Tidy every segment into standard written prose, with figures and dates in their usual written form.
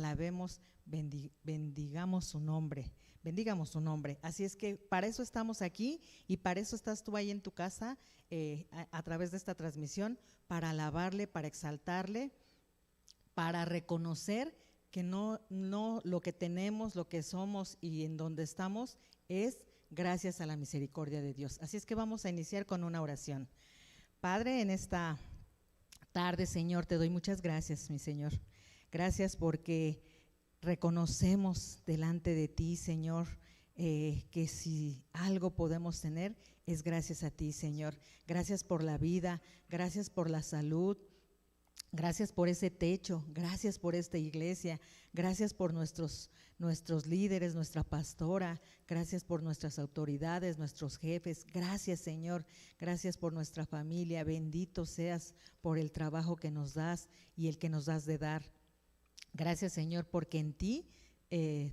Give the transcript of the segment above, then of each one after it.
alabemos, bendigamos su nombre. Así es que para eso estamos aquí y para eso estás tú ahí en tu casa a través de esta transmisión, para alabarle, para exaltarle, para reconocer que no lo que tenemos, lo que somos y en donde estamos es gracias a la misericordia de Dios. Así es que vamos a iniciar con una oración. Padre, en esta tarde, Señor, te doy muchas gracias, mi Señor. Gracias porque reconocemos delante de ti, Señor, que si algo podemos tener es gracias a ti, Señor. Gracias por la vida, gracias por la salud, gracias por ese techo, gracias por esta iglesia, gracias por nuestros líderes, nuestra pastora, gracias por nuestras autoridades, nuestros jefes, gracias, Señor, gracias por nuestra familia. Bendito seas por el trabajo que nos das y el que nos das de dar. Gracias, Señor, porque en ti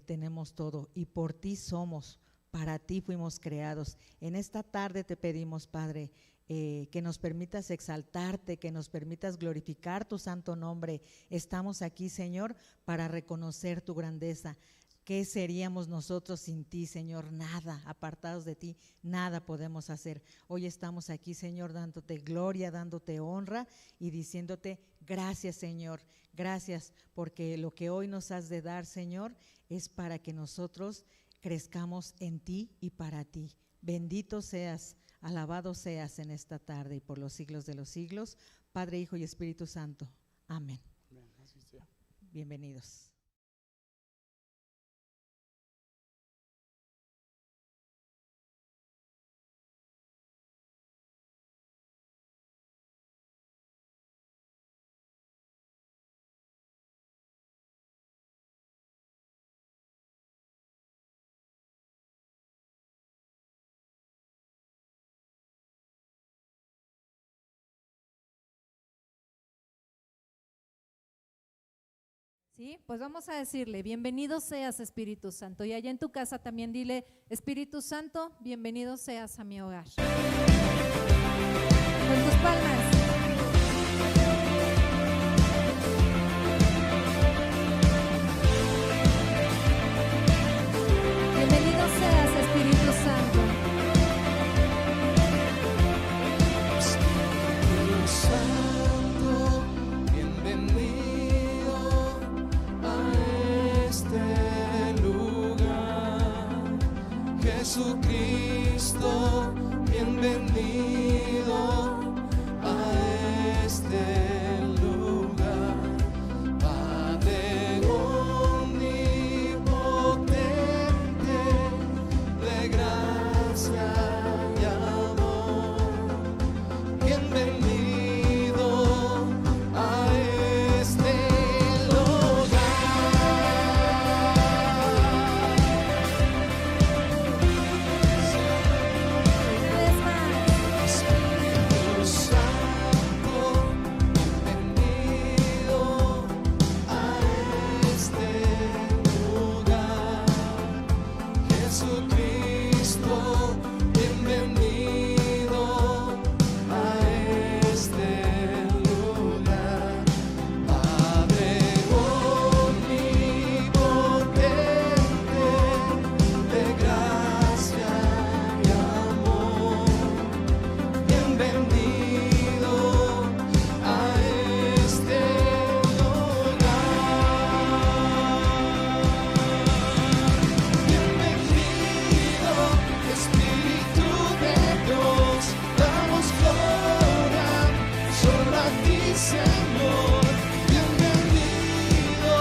tenemos todo y por ti somos, para ti fuimos creados. En esta tarde te pedimos, Padre, que nos permitas exaltarte, que nos permitas glorificar tu santo nombre. Estamos aquí, Señor, para reconocer tu grandeza. ¿Qué seríamos nosotros sin ti, Señor? Nada, apartados de ti, nada podemos hacer. Hoy estamos aquí, Señor, dándote gloria, dándote honra y diciéndote gracias, Señor. Gracias, porque lo que hoy nos has de dar, Señor, es para que nosotros crezcamos en ti y para ti. Bendito seas, alabado seas en esta tarde y por los siglos de los siglos, Padre, Hijo y Espíritu Santo. Amén. Bienvenidos. Sí, pues vamos a decirle, bienvenido seas, Espíritu Santo. Y allá en tu casa también dile, Espíritu Santo, bienvenido seas a mi hogar. Con tus palmas. Bienvenido seas, Espíritu Santo. Espíritu Santo, bienvenido a este lugar. Jesucristo, bienvenido a este lugar. Padre omnipotente, de gracia y amor, bienvenido a este lugar. Espíritu Santo, bienvenido a este lugar. Jesucristo, bienvenido a este lugar. Padre omnipotente, de gracia y amor, bienvenido a este lugar. Bienvenido, Espíritu de Dios, damos gloria solo a ti, Señor. Bienvenido,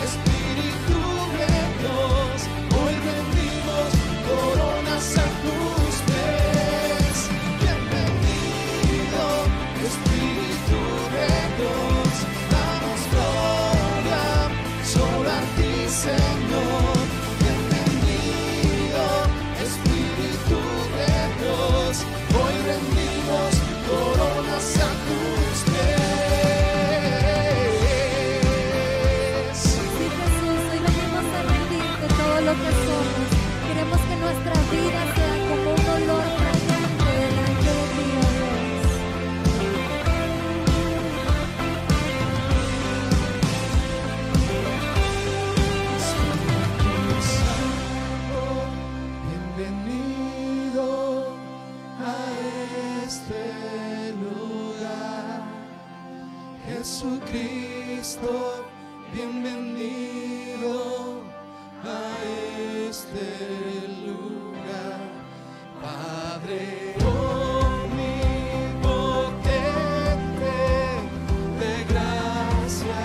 Espíritu de Dios, hoy rendimos coronas a tus pies. Bienvenido, Espíritu de Dios, damos gloria solo a ti, Señor. Bienvenido, Espíritu de Dios, hoy rendimos coronas a tus pies. Jesucristo, bienvenido a este lugar, Padre omnipotente, de gracia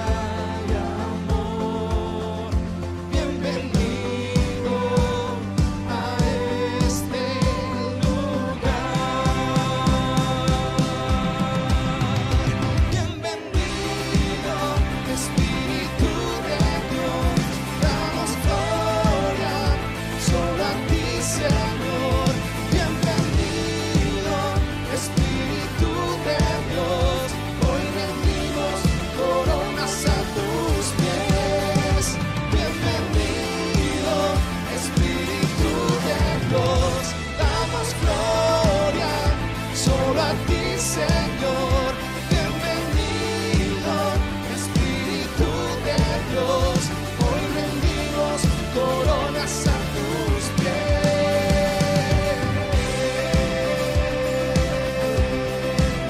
y amor, bienvenido a este lugar, bienvenido Espíritu de Dios, damos gloria solo a ti, Señor, bienvenido Espíritu de Dios, hoy rendimos coronas a tus pies, bienvenido Espíritu de Dios, damos gloria solo a ti, Señor, bienvenido Espíritu de Dios, hoy rendimos coronas a tus pies.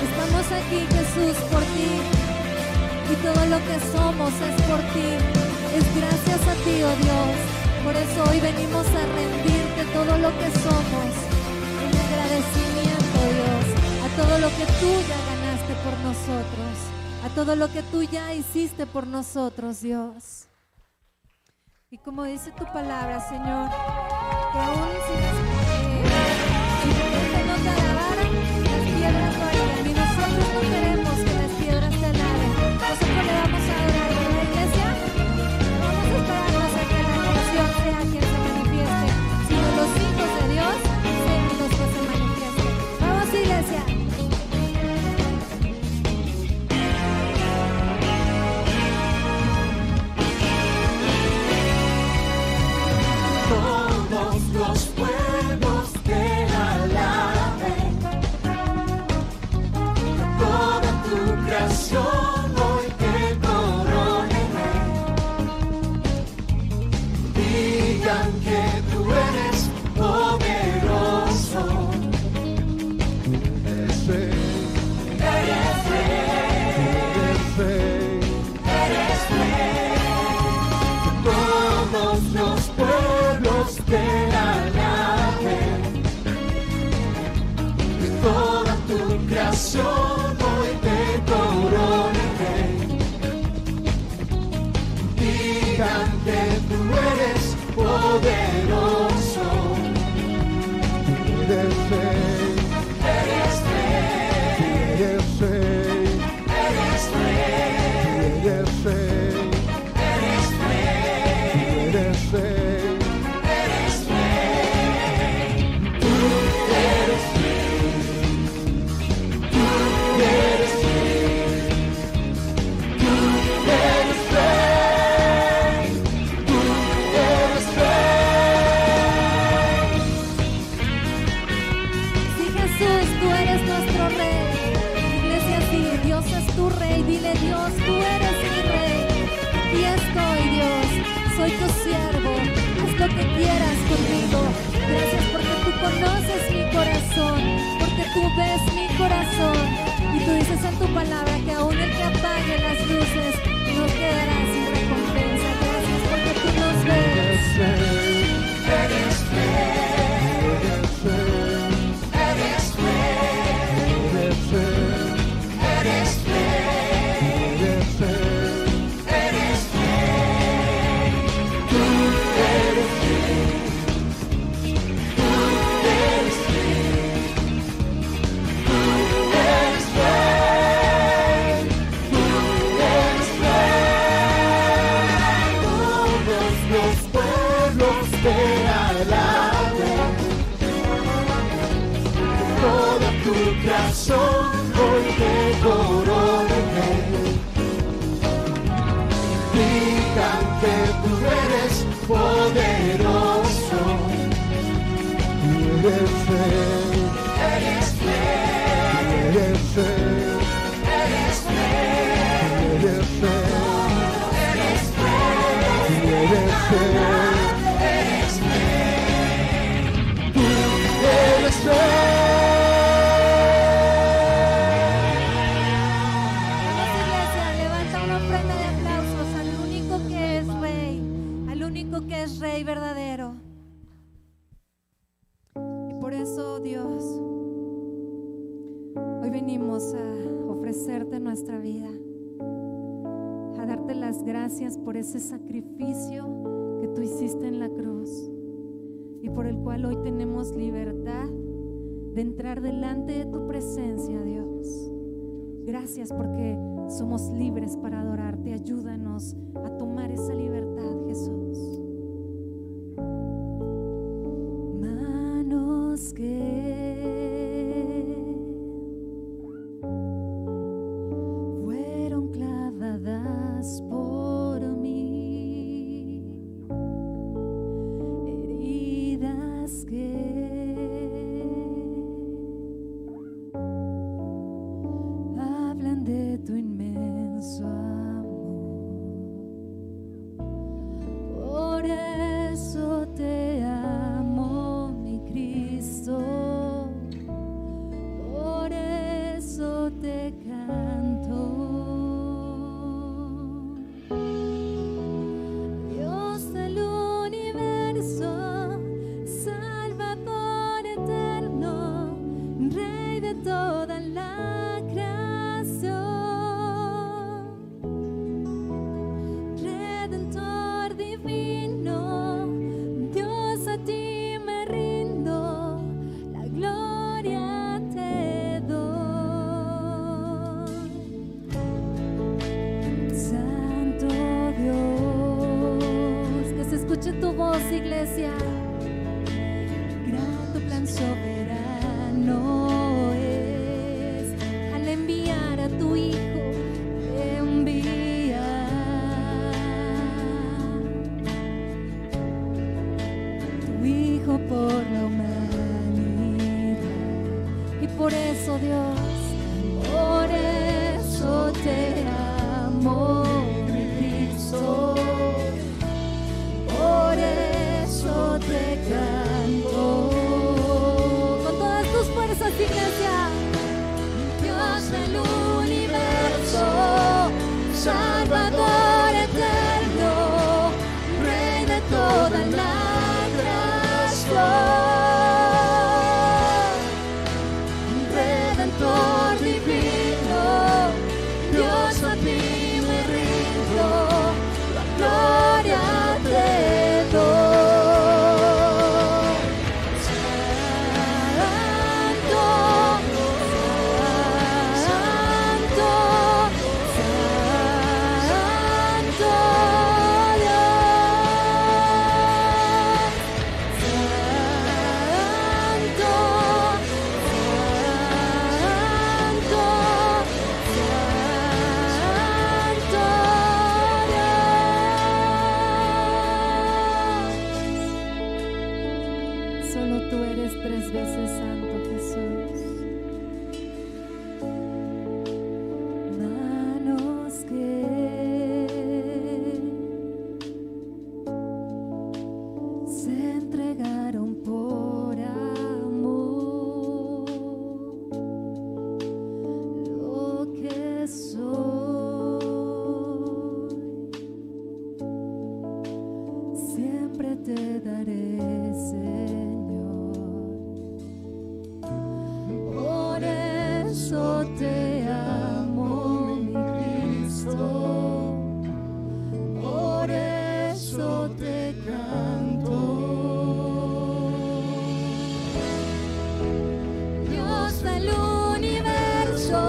Estamos aquí, Jesús, por ti, y todo lo que somos es por ti. Es gracias a ti, oh Dios. Por eso hoy venimos a rendirte todo lo que somos, en agradecimiento, Dios, a todo lo que tú ya ganaste por nosotros, a todo lo que tú ya hiciste por nosotros, Dios. Y como dice tu palabra, Señor, que aún si no te alabaran, las piedras lo harían. Y nosotros no queremos que las piedras te alaben. Nosotros le vamos a adorar. ¿En la iglesia? No vamos a esperarnos a que la creación sea quien se manifieste, sino los hijos de Dios sean los que se manifiesten. Vamos, iglesia. Todos los pueblos te alaben, toda tu creación hoy te corone, digan que tú eres poderoso, eres rey, eres rey, eres rey, todos los pueblos te alaben, y toda tu creación hoy te corone, Rey. Digan que tú eres poderoso, eres rey, eres rey, eres rey, eres rey, eres rey, eres rey, eres rey. Soy tu siervo, haz lo que quieras conmigo. Gracias porque tú conoces mi corazón, porque tú ves mi corazón. Y tú dices en tu palabra que aún el que apague las luces no quedará sin recompensa. Gracias porque tú nos ves. Eres rey, eres rey, eres rey, eres rey, eres rey. Eres rey. Rey verdadero. Y por eso, Dios, hoy venimos a ofrecerte nuestra vida, a darte las gracias por ese sacrificio que tú hiciste en la cruz y por el cual hoy tenemos libertad de entrar delante de tu presencia, Dios. Gracias porque somos libres para adorarte. Ayúdanos a tomar esa libertad, Jesús. Manos que fueron clavadas por mí, heridas que hablan de tu inmenso amor. Por eso te amo, mi Cristo. Por eso te canto. Dios del universo, Salvador eterno, Rey de toda la creación, Redentor divino, Dios, a ti me rindo, la gloria te doy. Santo Dios, que se escuche tu voz, iglesia. Gran tu plan soberano es, al enviar a tu Hijo, enviar tu Hijo por la humanidad. Y por eso, Dios, por eso te amo, mi Cristo. Por eso te canto. Con todas tus fuerzas, iglesia. Dios del universo, Salvador eterno, Rey de toda la creación, Redentor divino, Dios, a ti me rindo, la gloria te doy. Santo, Santo, Santo Dios. Solo tú eres 3 veces santo, Jesús. Manos que se entregaron por amor, lo que soy, siempre te daré, Señor. Por eso te amo, mi Cristo. Por eso te canto. Dios del universo,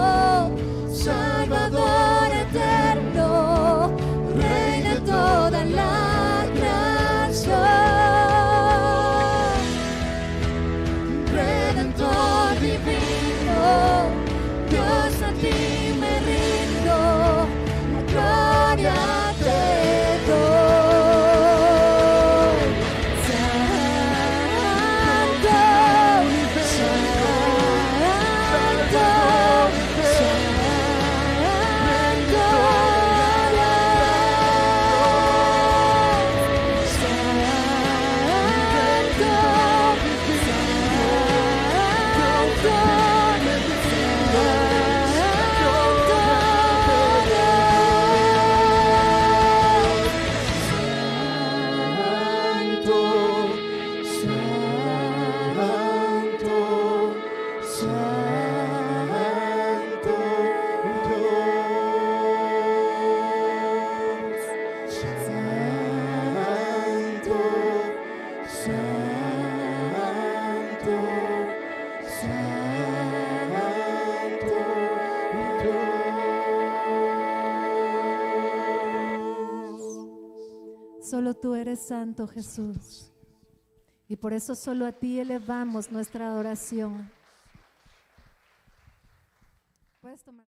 Salvador eterno, Rey de toda la creación, Solo tú eres santo, Jesús. Y por eso solo a ti elevamos nuestra adoración. Puedes tomar.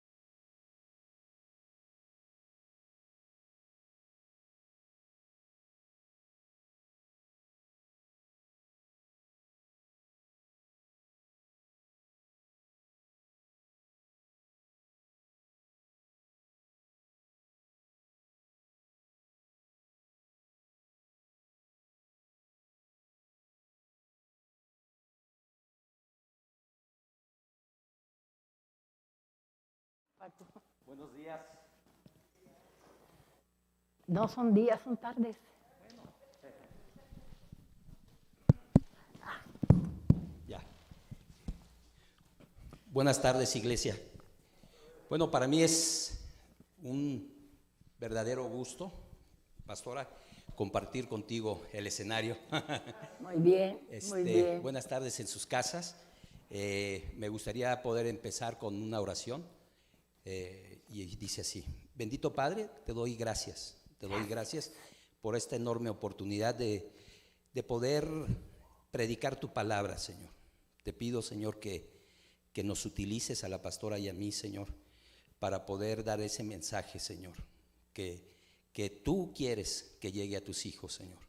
Buenos días. No son días, son tardes. Ya. Buenas tardes, iglesia. Bueno, para mí es un verdadero gusto, pastora, compartir contigo el escenario. Muy bien, muy bien. Buenas tardes en sus casas. Me gustaría poder empezar con una oración. Y dice así: bendito Padre, te doy gracias por esta enorme oportunidad de poder predicar tu palabra, Señor. Te pido, Señor, que nos utilices a la pastora y a mí, Señor, para poder dar ese mensaje, Señor, que tú quieres que llegue a tus hijos, Señor.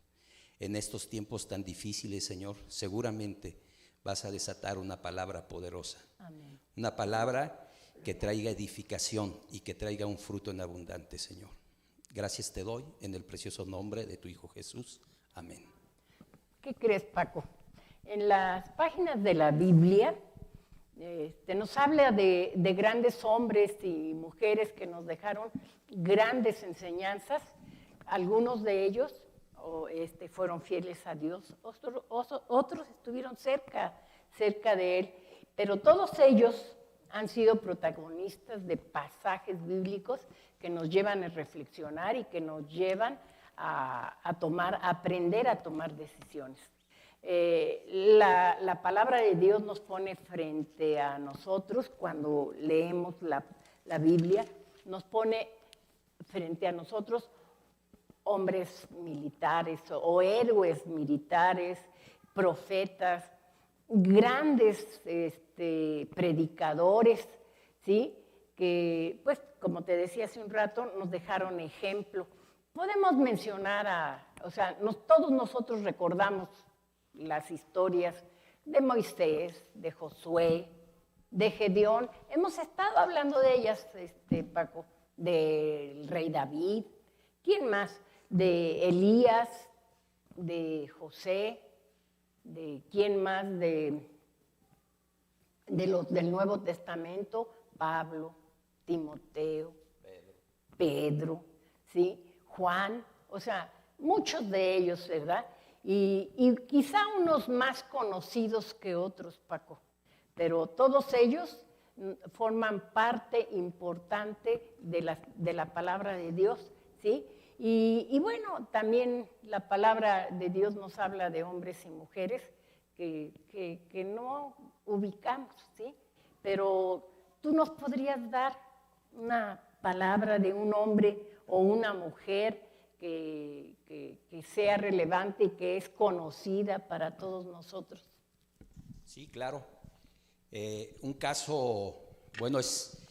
En estos tiempos tan difíciles, Señor, seguramente vas a desatar una palabra poderosa. Amén. Una palabra que traiga edificación y que traiga un fruto en abundante, Señor. Gracias te doy en el precioso nombre de tu Hijo Jesús. Amén. ¿Qué crees, Paco? En las páginas de la Biblia nos habla de grandes hombres y mujeres que nos dejaron grandes enseñanzas. Algunos de ellos fueron fieles a Dios, otros estuvieron cerca de Él, pero todos ellos han sido protagonistas de pasajes bíblicos que nos llevan a reflexionar y que nos llevan a aprender a tomar decisiones. La palabra de Dios nos pone frente a nosotros cuando leemos la Biblia, nos pone frente a nosotros hombres militares o héroes militares, profetas, grandes predicadores, ¿sí? Que, pues, como te decía hace un rato, nos dejaron ejemplo. Podemos mencionar todos nosotros recordamos las historias de Moisés, de Josué, de Gedeón. Hemos estado hablando de ellas, Paco, del rey David. ¿Quién más? De Elías, de José, de quién más, de los del Nuevo Testamento, Pablo, Timoteo, Pedro, ¿sí? Juan, o sea, muchos de ellos, ¿verdad? Y quizá unos más conocidos que otros, Paco, pero todos ellos forman parte importante de la palabra de Dios, ¿sí? Y bueno, también la palabra de Dios nos habla de hombres y mujeres que no ubicamos, ¿sí? Pero tú nos podrías dar una palabra de un hombre o una mujer que sea relevante y que es conocida para todos nosotros. Sí, claro. Un caso, bueno, es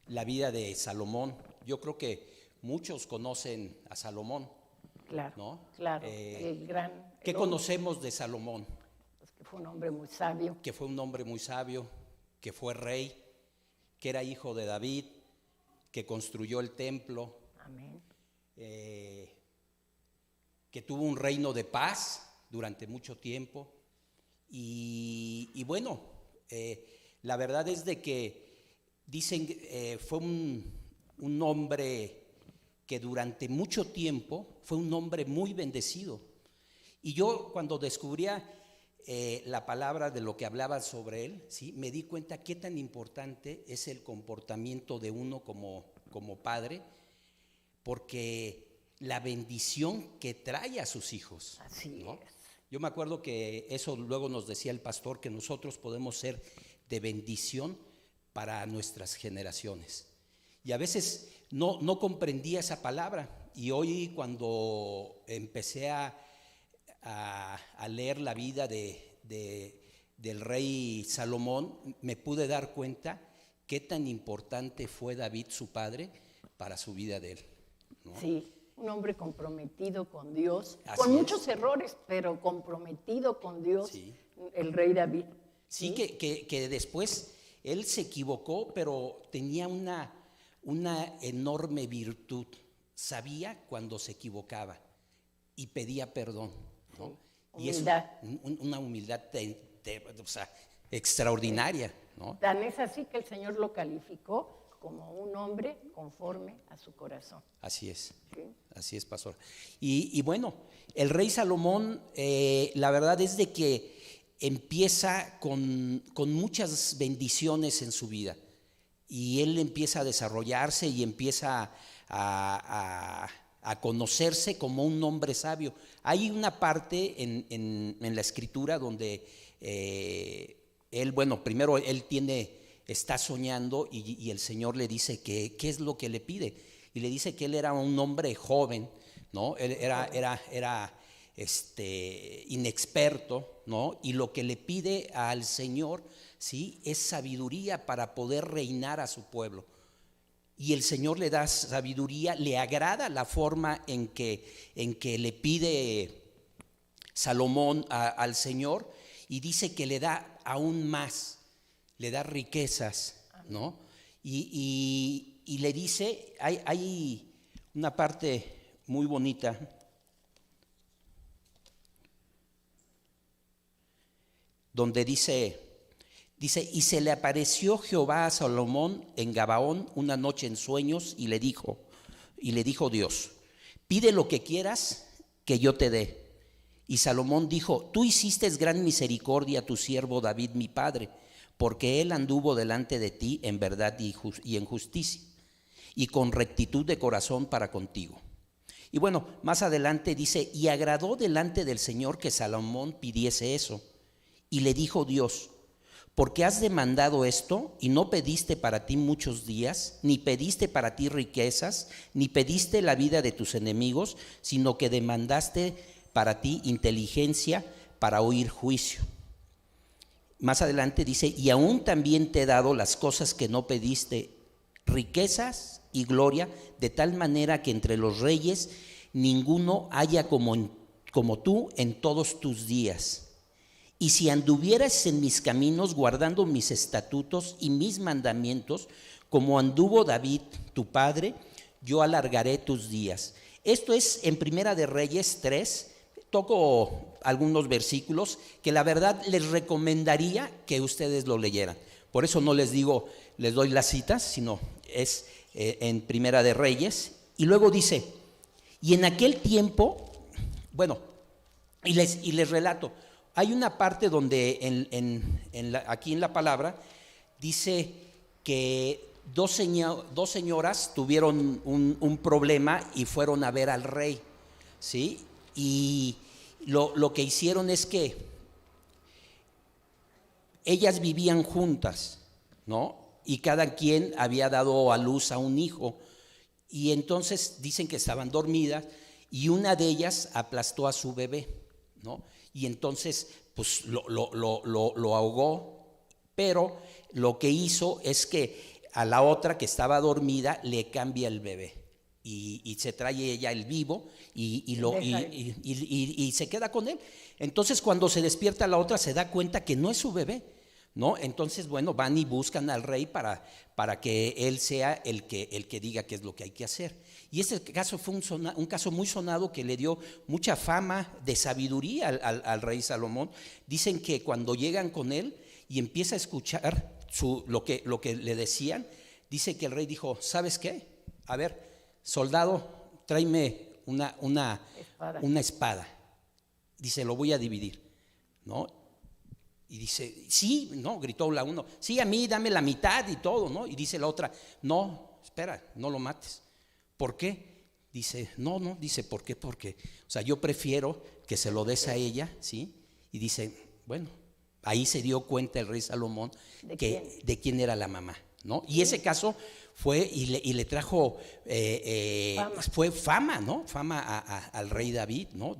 la vida de Salomón. Yo creo que muchos conocen a Salomón. Claro, ¿no? claro. ¿Qué conocemos de Salomón? Pues que fue un hombre muy sabio. Que fue un hombre muy sabio, que fue rey, que era hijo de David, que construyó el templo. Amén. Que tuvo un reino de paz durante mucho tiempo. Y bueno, la verdad es de que dicen fue un hombre que durante mucho tiempo fue un hombre muy bendecido. Y yo cuando descubría la palabra de lo que hablaba sobre él, ¿sí? Me di cuenta qué tan importante es el comportamiento de uno como padre, porque la bendición que trae a sus hijos. Así ¿no? es. Yo me acuerdo que eso luego nos decía el pastor, que nosotros podemos ser de bendición para nuestras generaciones. Y a veces no comprendía esa palabra. Y hoy cuando empecé a leer la vida del rey Salomón, me pude dar cuenta qué tan importante fue David, su padre, para su vida de él, ¿no? Sí, un hombre comprometido con Dios, Así con es. muchos errores, pero comprometido con Dios, Sí. el rey David. Sí, que después él se equivocó, pero tenía una enorme virtud. Sabía cuando se equivocaba y pedía perdón, ¿no? Y eso, Humildad. una humildad o sea, extraordinaria, ¿no? Tan es así que el Señor lo calificó como un hombre conforme a su corazón. Así es. ¿Sí? Así es, pastor. Y bueno, el rey Salomón, la verdad es de que empieza con muchas bendiciones en su vida. Y él empieza a desarrollarse y empieza a conocerse como un hombre sabio. Hay una parte en la escritura donde él, bueno, primero él está soñando y el Señor le dice que qué es lo que le pide. Y le dice que él era un hombre joven, ¿no? Él era inexperto, ¿no? Y lo que le pide al Señor, ¿sí?, es sabiduría para poder reinar a su pueblo. Y el Señor le da sabiduría, le agrada la forma en que le pide Salomón al Señor, y dice que le da aún más, le da riquezas, ¿no? Y le dice, hay una parte muy bonita donde dice, y se le apareció Jehová a Salomón en Gabaón una noche en sueños y le dijo Dios, pide lo que quieras que yo te dé. Y Salomón dijo, tú hiciste gran misericordia a tu siervo David mi padre, porque él anduvo delante de ti en verdad y en justicia, y con rectitud de corazón para contigo. Y bueno, más adelante dice, y agradó delante del Señor que Salomón pidiese eso. Y le dijo Dios, porque has demandado esto y no pediste para ti muchos días, ni pediste para ti riquezas, ni pediste la vida de tus enemigos, sino que demandaste para ti inteligencia para oír juicio. Más adelante dice, y aún también te he dado las cosas que no pediste, riquezas y gloria, de tal manera que entre los reyes ninguno haya como tú en todos tus días. Y si anduvieras en mis caminos guardando mis estatutos y mis mandamientos, como anduvo David tu padre, yo alargaré tus días. Esto es en Primera de Reyes 3, toco algunos versículos que la verdad les recomendaría que ustedes lo leyeran. Por eso no les digo, les doy las citas, sino es en Primera de Reyes. Y luego dice, y en aquel tiempo, bueno, y les relato, hay una parte donde aquí en la palabra dice que dos señoras tuvieron un problema y fueron a ver al rey, ¿sí? Y lo que hicieron es que ellas vivían juntas, ¿no? Y cada quien había dado a luz a un hijo. Y entonces dicen que estaban dormidas y una de ellas aplastó a su bebé, ¿no? Y entonces pues lo ahogó, pero lo que hizo es que a la otra que estaba dormida le cambia el bebé y se trae ella el vivo y se queda con él. Entonces cuando se despierta la otra se da cuenta que no es su bebé, ¿no? Entonces bueno, van y buscan al rey para que él sea el que diga qué es lo que hay que hacer. Y este caso fue un caso muy sonado que le dio mucha fama de sabiduría al rey Salomón. Dicen que cuando llegan con él y empieza a escuchar lo que le decían, dice que el rey dijo, ¿sabes qué? A ver, soldado, tráeme una espada. Dice, lo voy a dividir, ¿no? Y dice, sí, no, gritó la uno, sí, a mí dame la mitad y todo, ¿no? Y dice la otra, no, espera, no lo mates. ¿Por qué? Dice, no, dice, ¿por qué? Porque, o sea, yo prefiero que se lo des a ella, ¿sí? Y dice, bueno, ahí se dio cuenta el rey Salomón de quién era la mamá, ¿no? Y ese caso fue y le trajo, Fama. fue fama, ¿no? Fama al rey David, ¿no?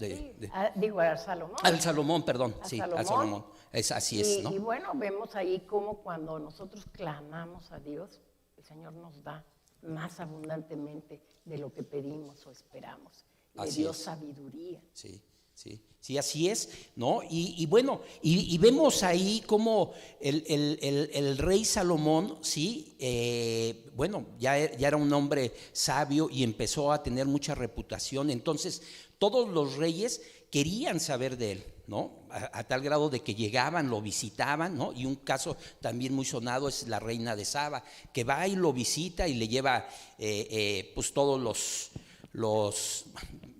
Digo, a Salomón. Al Salomón, perdón, A sí, Salomón. al Salomón. Así es, ¿no? Y bueno, vemos ahí cómo cuando nosotros clamamos a Dios, el Señor nos da más abundantemente de lo que pedimos o esperamos. Le Así dio es. sabiduría. Sí, así es, ¿no? Y bueno, y vemos ahí como el rey Salomón, sí, bueno, ya era un hombre sabio y empezó a tener mucha reputación. Entonces, todos los reyes querían saber de él, ¿no? A tal grado de que llegaban, lo visitaban, ¿no? Y un caso también muy sonado es la reina de Saba, que va y lo visita y le lleva, pues, todos los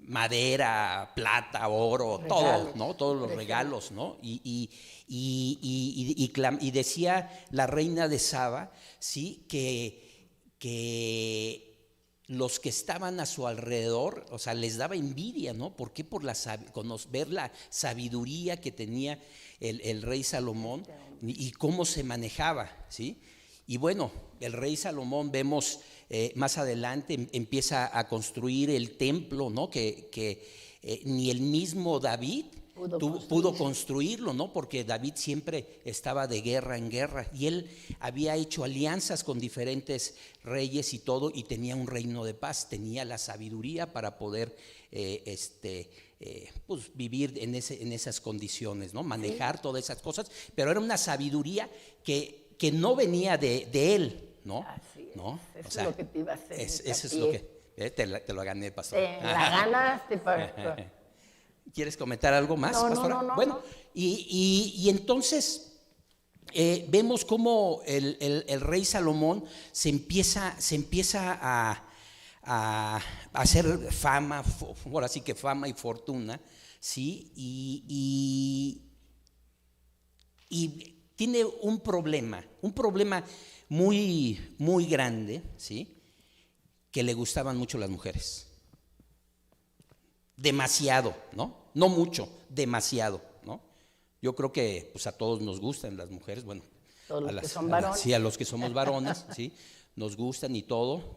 madera, plata, oro, Regalos. todo, ¿no? Todos los regalos, ¿no? Y decía la reina de Saba, sí, que los que estaban a su alrededor, o sea, les daba envidia, ¿no? ¿Por qué? Por ver la sabiduría que tenía el rey Salomón y cómo se manejaba, ¿sí? Y bueno, el rey Salomón, vemos más adelante, empieza a construir el templo, ¿no? Que ni el mismo David pudo construirlo, ¿no? Porque David siempre estaba de guerra en guerra y él había hecho alianzas con diferentes reyes y todo, y tenía un reino de paz, tenía la sabiduría para poder pues vivir en esas condiciones, ¿no? Manejar todas esas cosas, pero era una sabiduría que no venía de él, ¿no? Así es. ¿No? Eso O sea, es lo que te iba a hacer. eso es lo que te lo gané, pastor. Te la ganaste, pastor. ¿Quieres comentar algo más, No, pastora? no, Bueno, y entonces vemos cómo el rey Salomón se empieza a hacer fama, ahora sí que fama y fortuna, ¿sí? Y tiene un problema muy, muy grande, ¿sí? Que le gustaban mucho las mujeres. Demasiado, ¿no? No mucho, demasiado, ¿no? Yo creo que pues a todos nos gustan las mujeres, bueno, Todos los a que son varones. sí, a los que somos varones, sí, nos gustan y todo,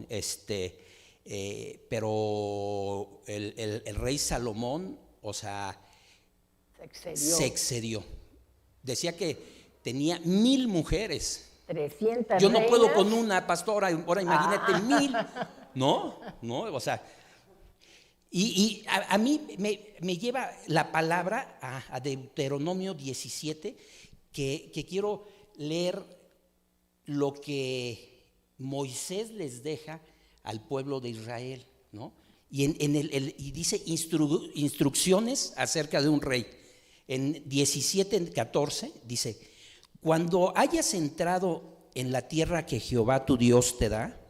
pero el rey Salomón, o sea, se excedió. Decía que tenía 1000 mujeres. 300 Yo no puedo reinas. con una, pastora, ahora imagínate 1000, ¿no? O sea, y a mí me lleva la palabra a Deuteronomio 17, que quiero leer lo que Moisés les deja al pueblo de Israel, ¿no? Y dice instrucciones acerca de un rey. En 17:14 dice: cuando hayas entrado en la tierra que Jehová tu Dios te da,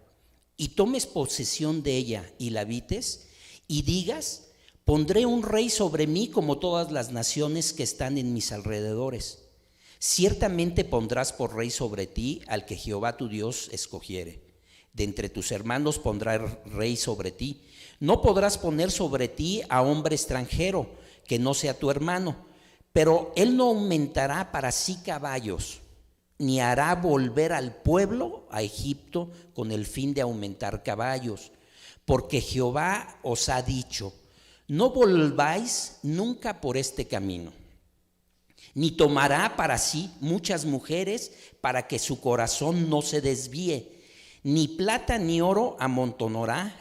y tomes posesión de ella y la habites, y digas: pondré un rey sobre mí como todas las naciones que están en mis alrededores. Ciertamente pondrás por rey sobre ti al que Jehová tu Dios escogiere. De entre tus hermanos pondrá rey sobre ti. No podrás poner sobre ti a hombre extranjero que no sea tu hermano, pero él no aumentará para sí caballos, ni hará volver al pueblo a Egipto con el fin de aumentar caballos. Porque Jehová os ha dicho: no volváis nunca por este camino. Ni tomará para sí muchas mujeres para que su corazón no se desvíe. Ni plata ni oro amontonará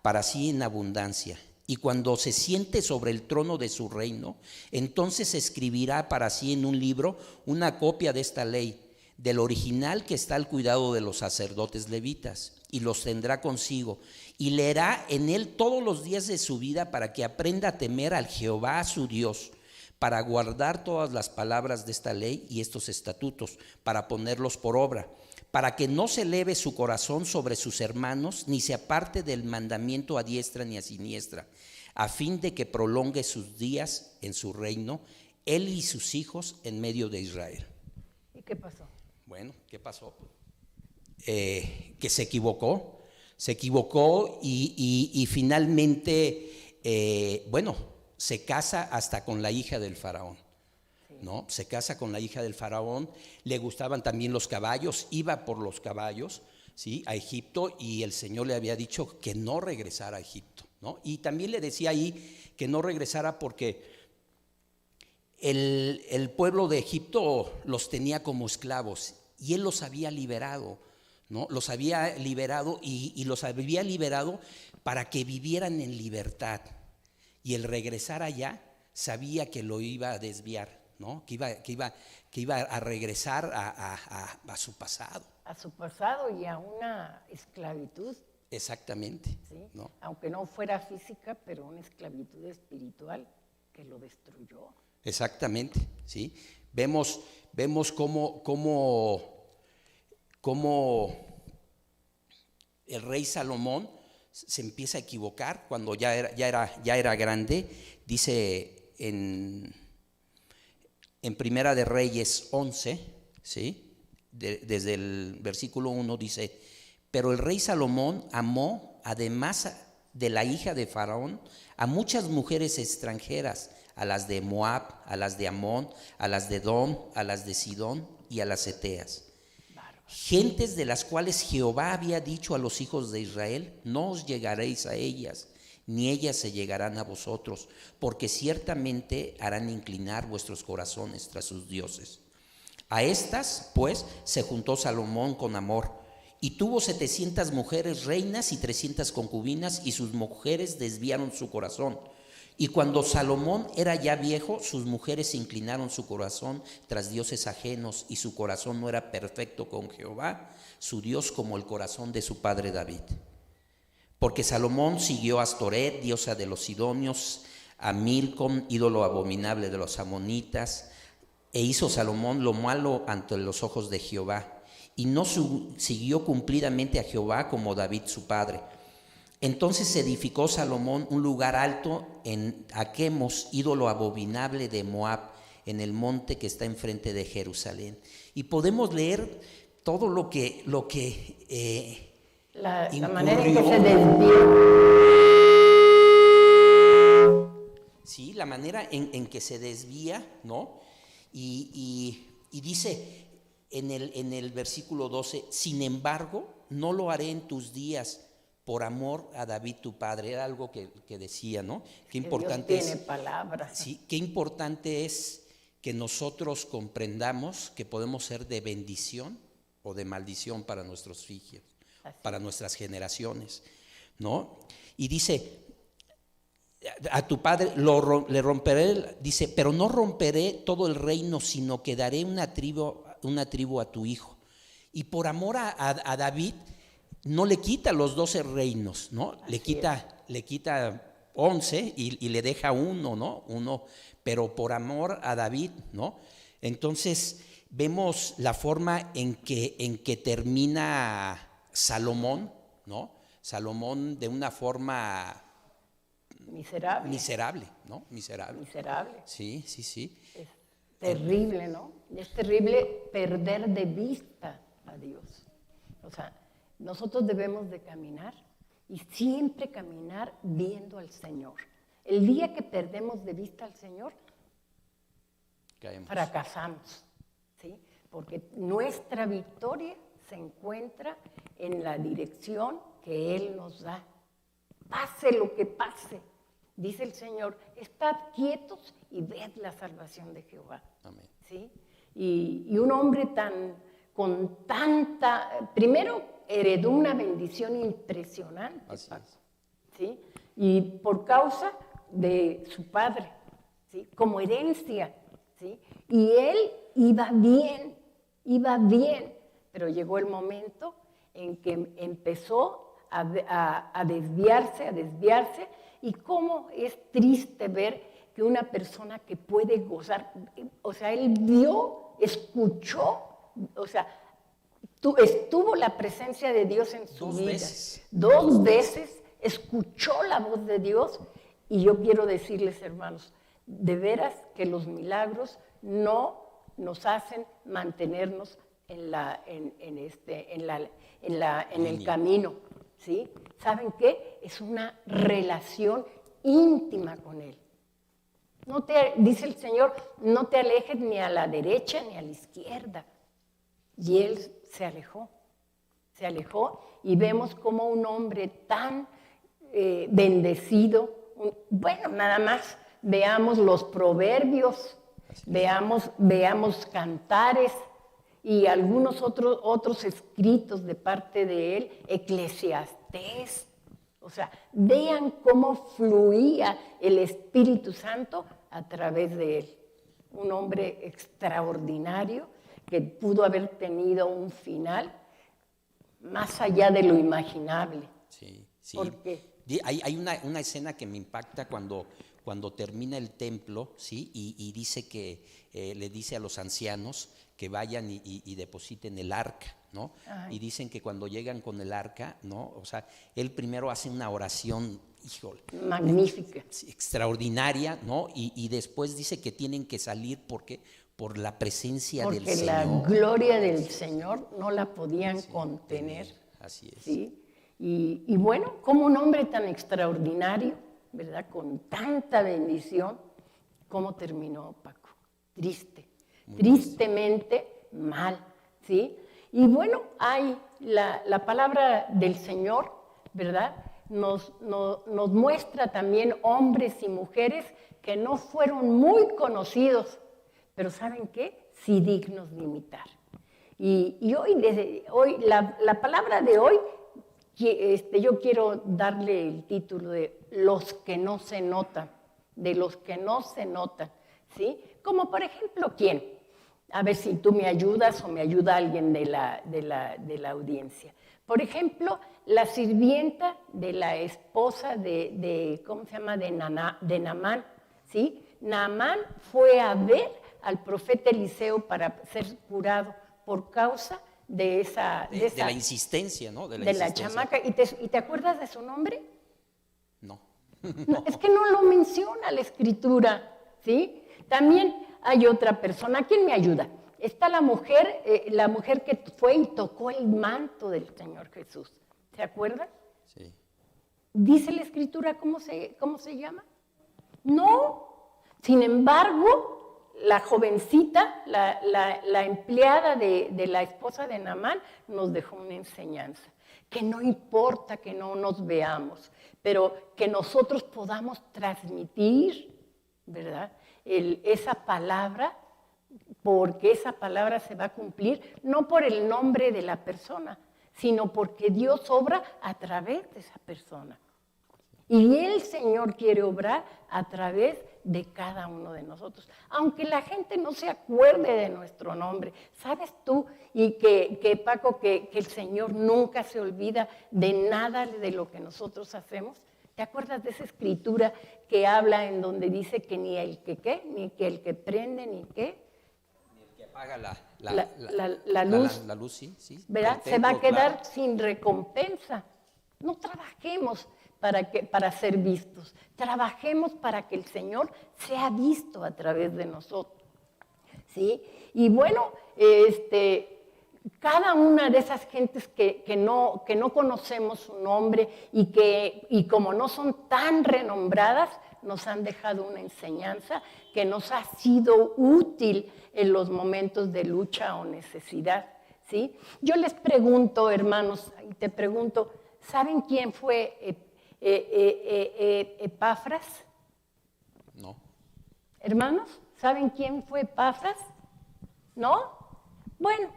para sí en abundancia. Y cuando se siente sobre el trono de su reino, entonces escribirá para sí en un libro una copia de esta ley, del original que está al cuidado de los sacerdotes levitas, y los tendrá consigo, y leerá en él todos los días de su vida, para que aprenda a temer al Jehová su Dios, para guardar todas las palabras de esta ley y estos estatutos, para ponerlos por obra, para que no se eleve su corazón sobre sus hermanos, ni se aparte del mandamiento a diestra ni a siniestra, a fin de que prolongue sus días en su reino, él y sus hijos en medio de Israel. ¿Y qué pasó? Bueno, ¿qué pasó? Que se equivocó y finalmente, bueno, se casa hasta con la hija del faraón. Sí. ¿no? Se casa con la hija del faraón, le gustaban también los caballos, iba por los caballos, ¿sí? A Egipto, y el Señor le había dicho que no regresara a Egipto, ¿no? Y también le decía ahí que no regresara porque el pueblo de Egipto los tenía como esclavos y él los había liberado, ¿no? Los había liberado y los había liberado para que vivieran en libertad. Y el regresar allá sabía que lo iba a desviar, ¿no? Que iba a regresar a su pasado. A su pasado y a una esclavitud. Exactamente. ¿Sí? ¿No? Aunque no fuera física, pero una esclavitud espiritual que lo destruyó. Exactamente, ¿sí? Vemos cómo el rey Salomón se empieza a equivocar cuando ya era grande. Dice en Primera de Reyes 11, ¿sí? Desde el versículo 1 dice: pero el rey Salomón amó, además de la hija de Faraón, a muchas mujeres extranjeras, a las de Moab, a las de Amón, a las de Edom, a las de Sidón y a las Eteas. Gentes de las cuales Jehová había dicho a los hijos de Israel: no os llegaréis a ellas, ni ellas se llegarán a vosotros, porque ciertamente harán inclinar vuestros corazones tras sus dioses. A estas, pues, se juntó Salomón con amor, y tuvo 700 mujeres reinas y 300 concubinas, y sus mujeres desviaron su corazón. Y cuando Salomón era ya viejo, sus mujeres inclinaron su corazón tras dioses ajenos, y su corazón no era perfecto con Jehová, su Dios, como el corazón de su padre David. Porque Salomón siguió a Astoret, diosa de los sidonios, a Milcom, ídolo abominable de los amonitas, e hizo Salomón lo malo ante los ojos de Jehová, y no siguió cumplidamente a Jehová como David su padre. Entonces edificó Salomón un lugar alto en Aquemos, ídolo abominable de Moab, en el monte que está enfrente de Jerusalén. Y podemos leer todo lo que la incurrió. manera en que se desvió. Sí, la manera en que se desvía, ¿no? Y dice en el versículo 12: sin embargo, no lo haré en tus días, por amor a David tu padre. Era algo que decía, ¿no? Qué importante Dios tiene palabras. Sí, qué importante es que nosotros comprendamos que podemos ser de bendición o de maldición para nuestros hijos, para nuestras generaciones, ¿no? Y dice: a tu padre le romperé, dice, pero no romperé todo el reino, sino que daré una tribu a tu hijo. Y por amor a David, no le quita los 12 reinos, ¿no? Le quita 11 y le deja uno, ¿no? Pero por amor a David, ¿no? Entonces vemos la forma en que termina Salomón, ¿no? Salomón de una forma miserable, ¿no? Miserable. Sí. Es terrible, ¿no? Es terrible perder de vista a Dios. O sea, nosotros debemos de caminar y siempre caminar viendo al Señor. El día que perdemos de vista al Señor, Caemos. Fracasamos, ¿sí? Porque nuestra victoria se encuentra en la dirección que Él nos da. Pase lo que pase, dice el Señor, estad quietos y ved la salvación de Jehová. Amén. ¿Sí? Y un hombre con tanta, primero heredó una bendición impresionante, Así Paco, es. ¿sí? Y por causa de su padre, ¿sí? Como herencia, ¿sí? Y él iba bien, pero llegó el momento en que empezó a desviarse, y cómo es triste ver que una persona que puede gozar, o sea, él vio, escuchó, o sea, estuvo la presencia de Dios en su vida. Dos veces escuchó la voz de Dios, y yo quiero decirles, hermanos, de veras que los milagros no nos hacen mantenernos en el camino, ¿sí? ¿Saben qué? Es una relación íntima con Él. Dice el Señor, no te alejes ni a la derecha ni a la izquierda. Y él se alejó y vemos como un hombre tan bendecido, bueno, nada más veamos los proverbios, veamos cantares y algunos otros escritos de parte de él, Eclesiastés. O sea, vean cómo fluía el Espíritu Santo a través de él. Un hombre extraordinario que pudo haber tenido un final más allá de lo imaginable. Sí, sí. ¿Por qué? Hay una escena que me impacta cuando termina el templo, ¿sí? Y dice que le dice a los ancianos que vayan y depositen el arca, ¿no? Ay. Y dicen que cuando llegan con el arca, ¿no? O sea, él primero hace una oración, híjole, Magnífica. extraordinaria, ¿no? Y después dice que tienen que salir porque por la presencia del Porque Señor. la gloria del Señor no la podían contener. Así es. ¿Sí? Y bueno, como un hombre tan extraordinario, ¿verdad? Con tanta bendición, ¿cómo terminó, Paco? Triste, tristemente mal, ¿sí? Y bueno, hay la palabra del Señor, ¿verdad? Nos muestra también hombres y mujeres que no fueron muy conocidos, pero ¿saben qué? Sí dignos de imitar. Y hoy la palabra de hoy, yo quiero darle el título de los que no se notan, de los que no se notan, ¿sí? Como por ejemplo, ¿quién? A ver si tú me ayudas o me ayuda alguien de la audiencia. Por ejemplo, la sirvienta de la esposa ¿cómo se llama? De Naamán, ¿sí? Naamán fue a ver al profeta Eliseo para ser curado por causa de la insistencia, ¿no? De la chamaca. ¿Y te acuerdas de su nombre? No. No, es que no lo menciona la Escritura, ¿sí? También hay otra persona. ¿Quién me ayuda? Está la mujer que fue y tocó el manto del Señor Jesús. ¿Se acuerdan? Sí. ¿Dice la Escritura cómo se llama? No. Sin embargo, la jovencita, la empleada de la esposa de Naamán, nos dejó una enseñanza. Que no importa que no nos veamos, pero que nosotros podamos transmitir, ¿verdad? Esa palabra, porque esa palabra se va a cumplir, no por el nombre de la persona, sino porque Dios obra a través de esa persona. Y el Señor quiere obrar a través de cada uno de nosotros. Aunque la gente no se acuerde de nuestro nombre. ¿Sabes tú? Y que Paco, que el Señor nunca se olvida de nada de lo que nosotros hacemos. ¿Te acuerdas de esa escritura que habla en donde dice que ni el que prende, ni qué? Ni el que apaga la luz. La luz, sí. ¿Verdad? Se va a quedar sin recompensa. No trabajemos para ser vistos. Trabajemos para que el Señor sea visto a través de nosotros. ¿Sí? Y bueno, cada una de esas gentes que no conocemos su nombre y como no son tan renombradas, nos han dejado una enseñanza que nos ha sido útil en los momentos de lucha o necesidad. ¿Sí? Yo les pregunto, hermanos, y te pregunto, ¿saben quién fue Epafras? No. Hermanos, ¿saben quién fue Epafras? ¿No? Bueno,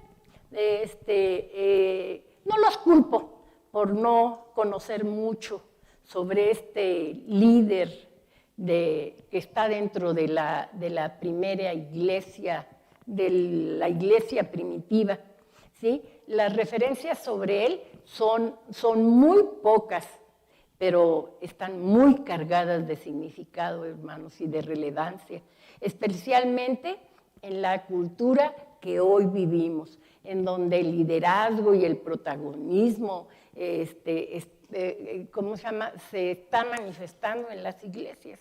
no los culpo por no conocer mucho sobre este líder que está dentro de la primera iglesia, de la iglesia primitiva, ¿sí? Las referencias sobre él son muy pocas, pero están muy cargadas de significado, hermanos, y de relevancia, especialmente en la cultura que hoy vivimos, en donde el liderazgo y el protagonismo, ¿cómo se llama?, se está manifestando en las iglesias.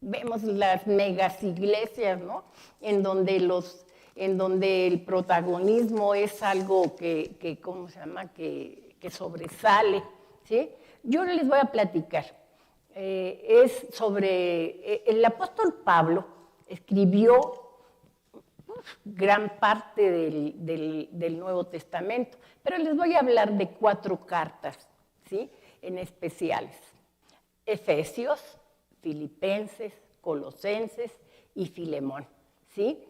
Vemos las megas iglesias, ¿no?, en donde el protagonismo es algo que ¿cómo se llama?, que sobresale, ¿sí? Yo les voy a platicar. es sobre, el apóstol Pablo escribió gran parte del Nuevo Testamento, pero les voy a hablar de 4 cartas, ¿sí?, en especiales: Efesios, Filipenses, Colosenses y Filemón, ¿sí?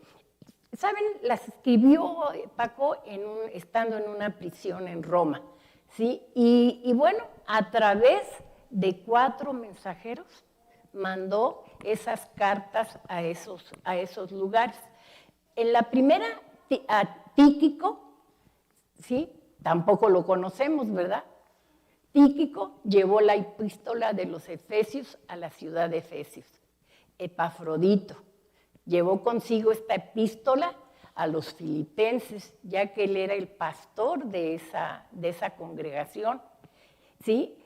¿Saben? Las escribió Paco estando en una prisión en Roma, ¿sí? Y bueno, a través de 4 mensajeros mandó esas cartas a esos lugares. En la primera, a Tíquico, ¿sí?, tampoco lo conocemos, ¿verdad? Tíquico llevó la epístola de los Efesios a la ciudad de Efesios. Epafrodito llevó consigo esta epístola a los filipenses, ya que él era el pastor de esa congregación, ¿sí?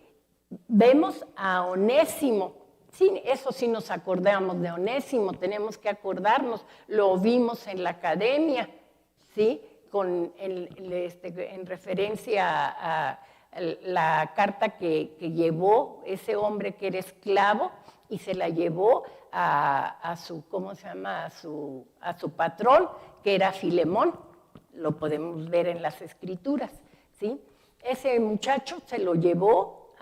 Vemos a Onésimo. Sí, eso sí nos acordamos de Onésimo, tenemos que acordarnos, lo vimos en la academia, ¿sí?, en referencia a la carta que llevó ese hombre que era esclavo y se la llevó a su, ¿cómo se llama?, a su patrón, que era Filemón. Lo podemos ver en las escrituras, ¿sí? Ese muchacho se lo llevó,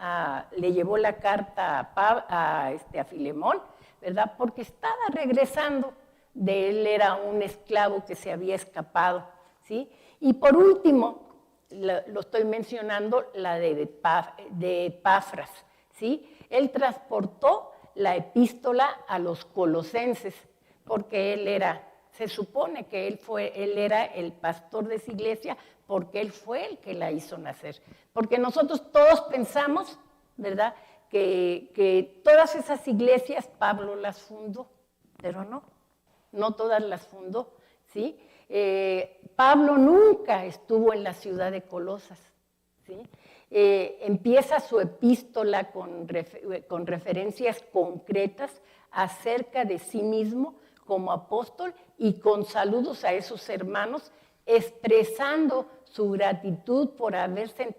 le llevó la carta a Filemón, ¿verdad?, porque estaba regresando él, era un esclavo que se había escapado, ¿sí? Y por último, lo estoy mencionando, la de Epafras, ¿sí? Él transportó la epístola a los colosenses, porque se supone que él era el pastor de esa iglesia, porque él fue el que la hizo nacer. Porque nosotros todos pensamos, ¿verdad?, que todas esas iglesias Pablo las fundó, pero no todas las fundó, ¿sí? Pablo nunca estuvo en la ciudad de Colosas, ¿sí? Empieza su epístola con referencias concretas acerca de sí mismo como apóstol y con saludos a esos hermanos, expresando su gratitud por haberse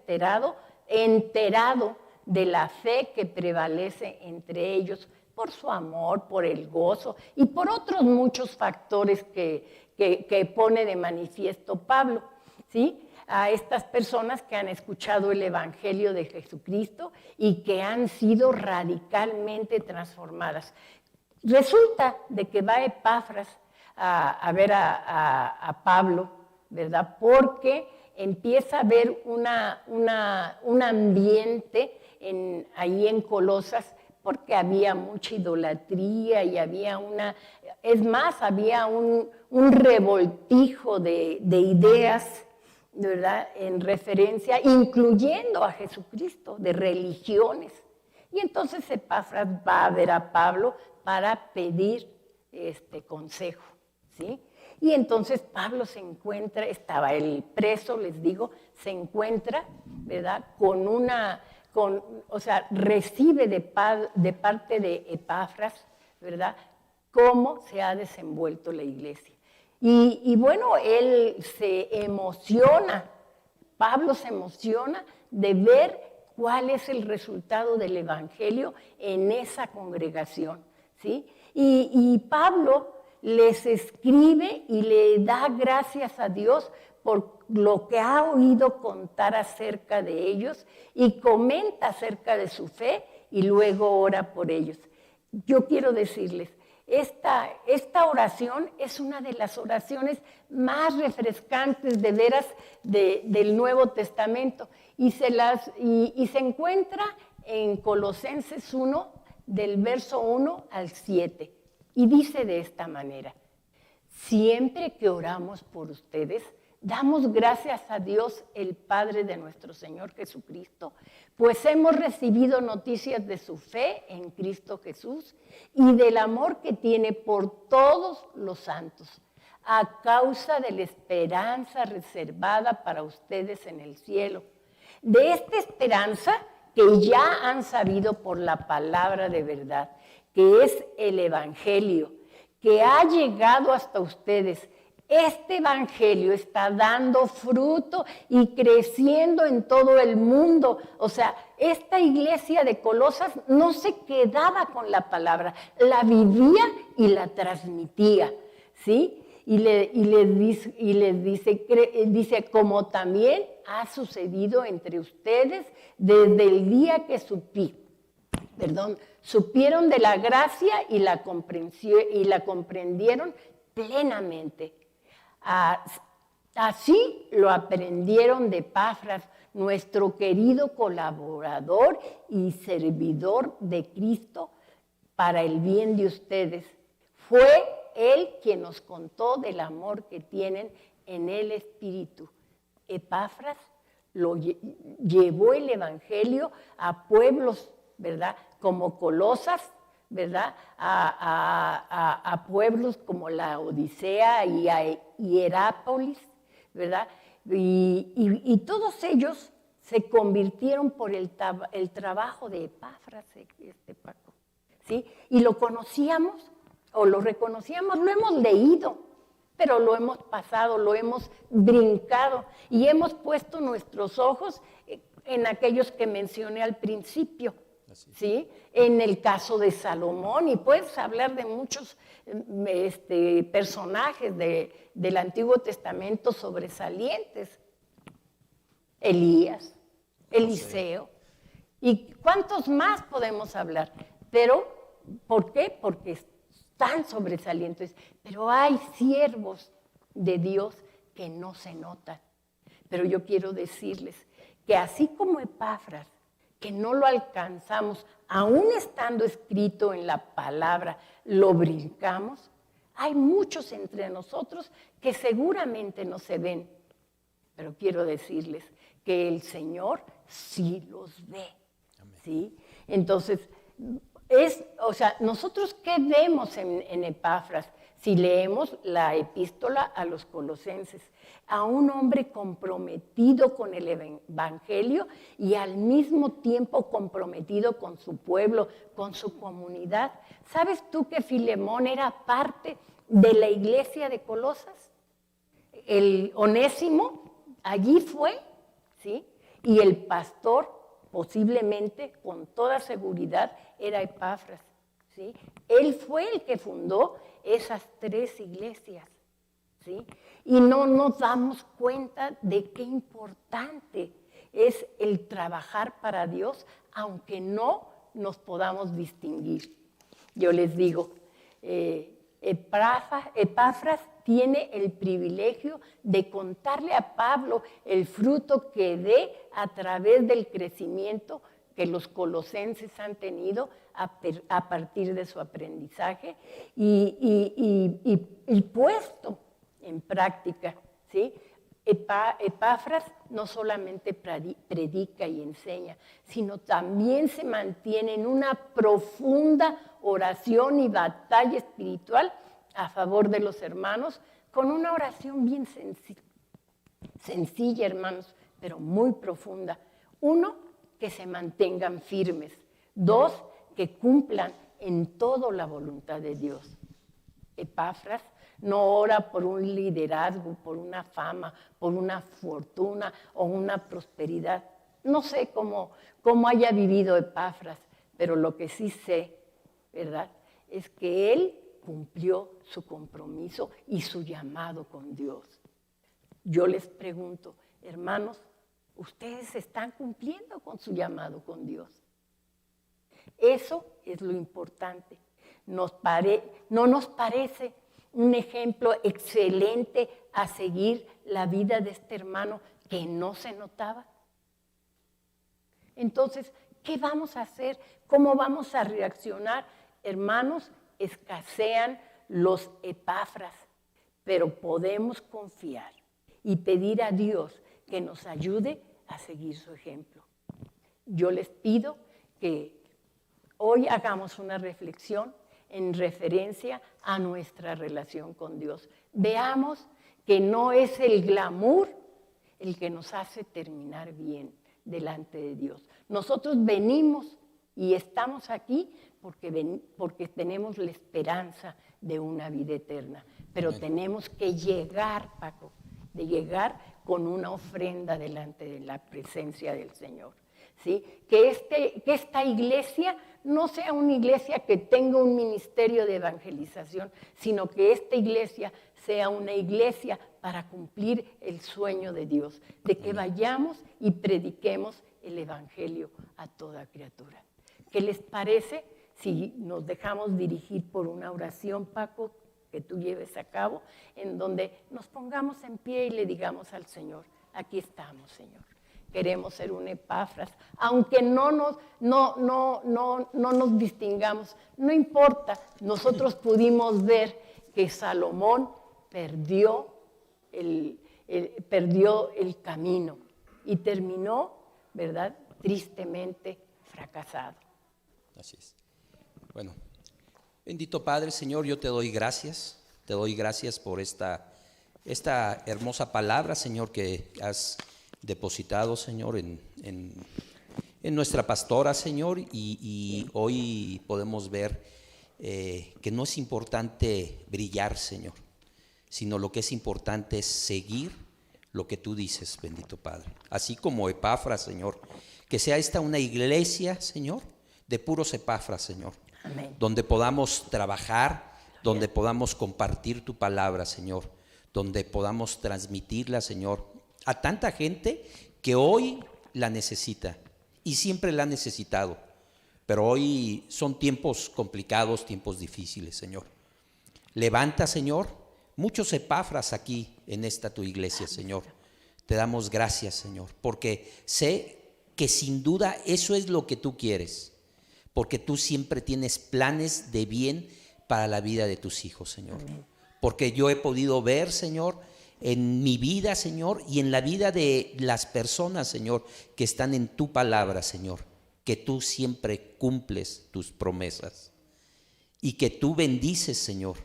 enterado de la fe que prevalece entre ellos, por su amor, por el gozo y por otros muchos factores que pone de manifiesto Pablo, ¿sí?, a estas personas que han escuchado el Evangelio de Jesucristo y que han sido radicalmente transformadas. Resulta de que va Epafras a ver a Pablo, ¿verdad?, porque empieza a ver un ambiente ahí en Colosas, porque había mucha idolatría y había había un revoltijo de ideas, ¿verdad?, en referencia, incluyendo a Jesucristo, de religiones. Y entonces Epafras va a ver a Pablo para pedir consejo, ¿sí? Y entonces Pablo estaba él preso, les digo, se encuentra, ¿verdad?, recibe de parte de Epafras, ¿verdad?, cómo se ha desenvuelto la iglesia. Y bueno, Pablo se emociona de ver cuál es el resultado del Evangelio en esa congregación, ¿sí? Y Pablo les escribe y le da gracias a Dios por lo que ha oído contar acerca de ellos y comenta acerca de su fe y luego ora por ellos. Yo quiero decirles, esta oración es una de las oraciones más refrescantes de veras del Nuevo Testamento y se encuentra en Colosenses 1, del verso 1 al 7, y dice de esta manera: siempre que oramos por ustedes, damos gracias a Dios, el Padre de nuestro Señor Jesucristo, pues hemos recibido noticias de su fe en Cristo Jesús y del amor que tiene por todos los santos, a causa de la esperanza reservada para ustedes en el cielo. De esta esperanza que ya han sabido por la palabra de verdad, que es el Evangelio, que ha llegado hasta ustedes. Este Evangelio está dando fruto y creciendo en todo el mundo. O sea, esta iglesia de Colosas no se quedaba con la palabra, la vivía y la transmitía, ¿sí? Y les dice, como también ha sucedido entre ustedes desde el día que supieron de la gracia y la comprendieron plenamente. Así lo aprendieron de Epafras, nuestro querido colaborador y servidor de Cristo para el bien de ustedes. Fue él quien nos contó del amor que tienen en el Espíritu. Epafras llevó el Evangelio a pueblos, ¿verdad?, como Colosas, ¿verdad?, a pueblos como la Odisea y a Hierápolis, ¿verdad? Y todos ellos se convirtieron por el trabajo de Epafras, Paco, ¿sí? Y lo conocíamos o lo reconocíamos, lo hemos leído, pero lo hemos pasado, lo hemos brincado y hemos puesto nuestros ojos en aquellos que mencioné al principio, ¿sí? En el caso de Salomón, y puedes hablar de muchos personajes del Antiguo Testamento sobresalientes. Elías, Eliseo, y cuántos más podemos hablar. Pero, ¿por qué? Porque están sobresalientes. Pero hay siervos de Dios que no se notan. Pero yo quiero decirles que así como Epafras, que no lo alcanzamos, aún estando escrito en la palabra, lo brincamos, hay muchos entre nosotros que seguramente no se ven. Pero quiero decirles que el Señor sí los ve, ¿sí? Entonces, nosotros ¿qué vemos en Epafras? Si leemos la epístola a los Colosenses, a un hombre comprometido con el Evangelio y al mismo tiempo comprometido con su pueblo, con su comunidad. ¿Sabes tú que Filemón era parte de la iglesia de Colosas? El Onésimo allí fue, ¿sí? Y el pastor, posiblemente, con toda seguridad, era Epafras, ¿sí? Él fue el que fundó esas 3 iglesias, ¿sí? Y no nos damos cuenta de qué importante es el trabajar para Dios, aunque no nos podamos distinguir. Yo les digo, Epafras tiene el privilegio de contarle a Pablo el fruto que dé a través del crecimiento que los colosenses han tenido a partir de su aprendizaje y puesto en práctica, ¿sí? Epafras no solamente predica y enseña, sino también se mantiene en una profunda oración y batalla espiritual a favor de los hermanos, con una oración bien sencilla, hermanos, pero muy profunda. 1, que se mantengan firmes. 2, que cumplan en todo la voluntad de Dios. Epafras no ora por un liderazgo, por una fama, por una fortuna o una prosperidad. No sé cómo haya vivido Epafras, pero lo que sí sé, ¿verdad?, es que él cumplió su compromiso y su llamado con Dios. Yo les pregunto, hermanos, ¿ustedes están cumpliendo con su llamado con Dios? Eso es lo importante. ¿No nos parece un ejemplo excelente a seguir la vida de este hermano que no se notaba? Entonces, ¿qué vamos a hacer? ¿Cómo vamos a reaccionar? Hermanos, escasean los Epafras, pero podemos confiar y pedir a Dios que nos ayude a seguir su ejemplo. Yo les pido que hoy hagamos una reflexión en referencia a nuestra relación con Dios. Veamos que no es el glamour el que nos hace terminar bien delante de Dios. Nosotros venimos y estamos aquí porque tenemos la esperanza de una vida eterna. Pero Amén. Tenemos que llegar, Paco, de llegar con una ofrenda delante de la presencia del Señor. ¿sí? Que esta iglesia no sea una iglesia que tenga un ministerio de evangelización, sino que esta iglesia sea una iglesia para cumplir el sueño de Dios, de que vayamos y prediquemos el evangelio a toda criatura. ¿Qué les parece si nos dejamos dirigir por una oración, Paco, que tú lleves a cabo, en donde nos pongamos en pie y le digamos al Señor, aquí estamos, Señor. Queremos ser un Epafras, aunque no nos distingamos, no importa. Nosotros pudimos ver que Salomón perdió el camino y terminó, ¿verdad?, tristemente fracasado. Así es. Bueno, bendito Padre, Señor, yo te doy gracias por esta hermosa palabra, Señor, que has depositado, Señor, en nuestra pastora, Señor, y hoy podemos ver que no es importante brillar, Señor, sino lo que es importante es seguir lo que tú dices, bendito Padre. Así como Epafras, Señor, que sea esta una iglesia, Señor, de puros Epafras, Señor. Amén. Donde podamos trabajar, donde podamos compartir tu palabra, Señor, donde podamos transmitirla, Señor, a tanta gente que hoy la necesita y siempre la ha necesitado, pero hoy son tiempos complicados, tiempos difíciles, Señor. Levanta, Señor, muchos Epafras aquí en esta tu iglesia, Señor. Te damos gracias, Señor, porque sé que sin duda eso es lo que tú quieres, porque tú siempre tienes planes de bien para la vida de tus hijos, Señor. Amén. Porque yo he podido ver, Señor, en mi vida, Señor, y en la vida de las personas, Señor, que están en tu palabra, Señor, que tú siempre cumples tus promesas y que tú bendices, Señor,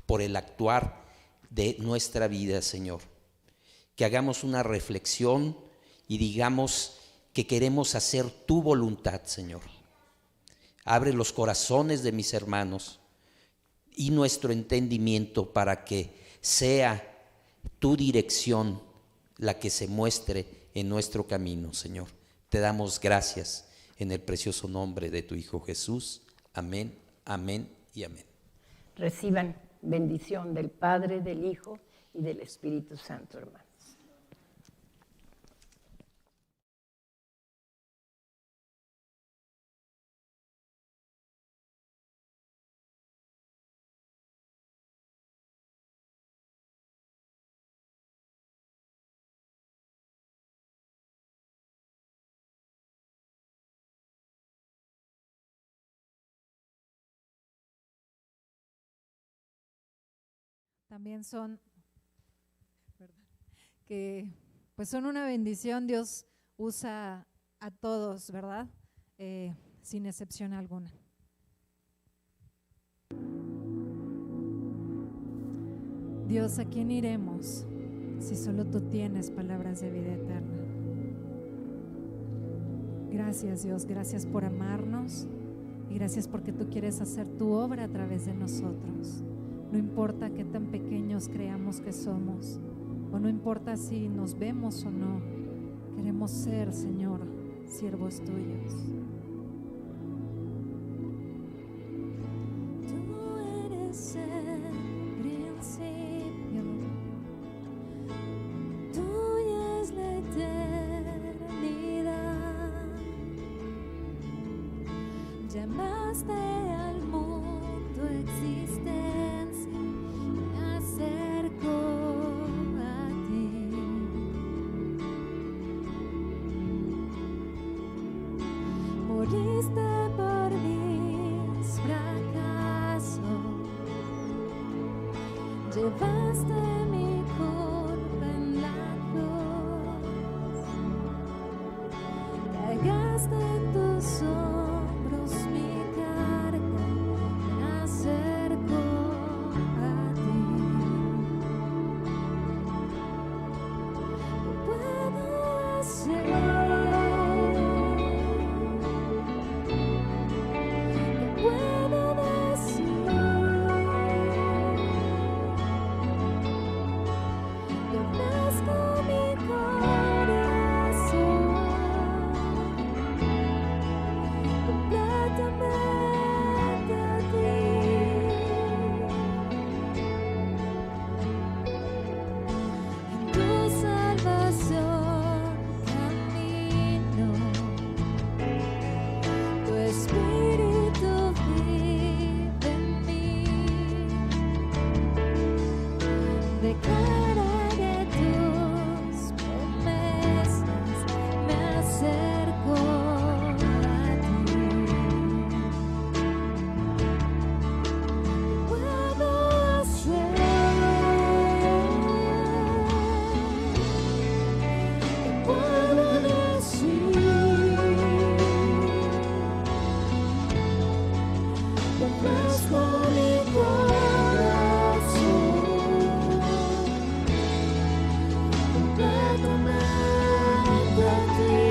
por el actuar de nuestra vida, Señor. Que hagamos una reflexión y digamos que queremos hacer tu voluntad, Señor. Abre los corazones de mis hermanos y nuestro entendimiento para que sea tu dirección la que se muestre en nuestro camino, Señor. Te damos gracias en el precioso nombre de tu Hijo Jesús. Amén, amén y amén. Reciban bendición del Padre, del Hijo y del Espíritu Santo, hermanos. También son, que pues son una bendición. Dios usa a todos, ¿verdad? Sin excepción alguna. Dios, ¿a quién iremos si solo tú tienes palabras de vida eterna? Gracias, Dios, gracias por amarnos y gracias porque tú quieres hacer tu obra a través de nosotros. No importa qué tan pequeños creamos que somos, o no importa si nos vemos o no, queremos ser, Señor, siervos tuyos. Tú eres el principio, tuya es la eternidad. Llamaste al mundo existente. Moriste por mis fracasos, llevaste mi culpa en la cruz, cargaste en tus hombros mi carga, me acerco a ti. ¿Qué puedo hacer? Puedo decir refresco mi corazón, completamente a ti.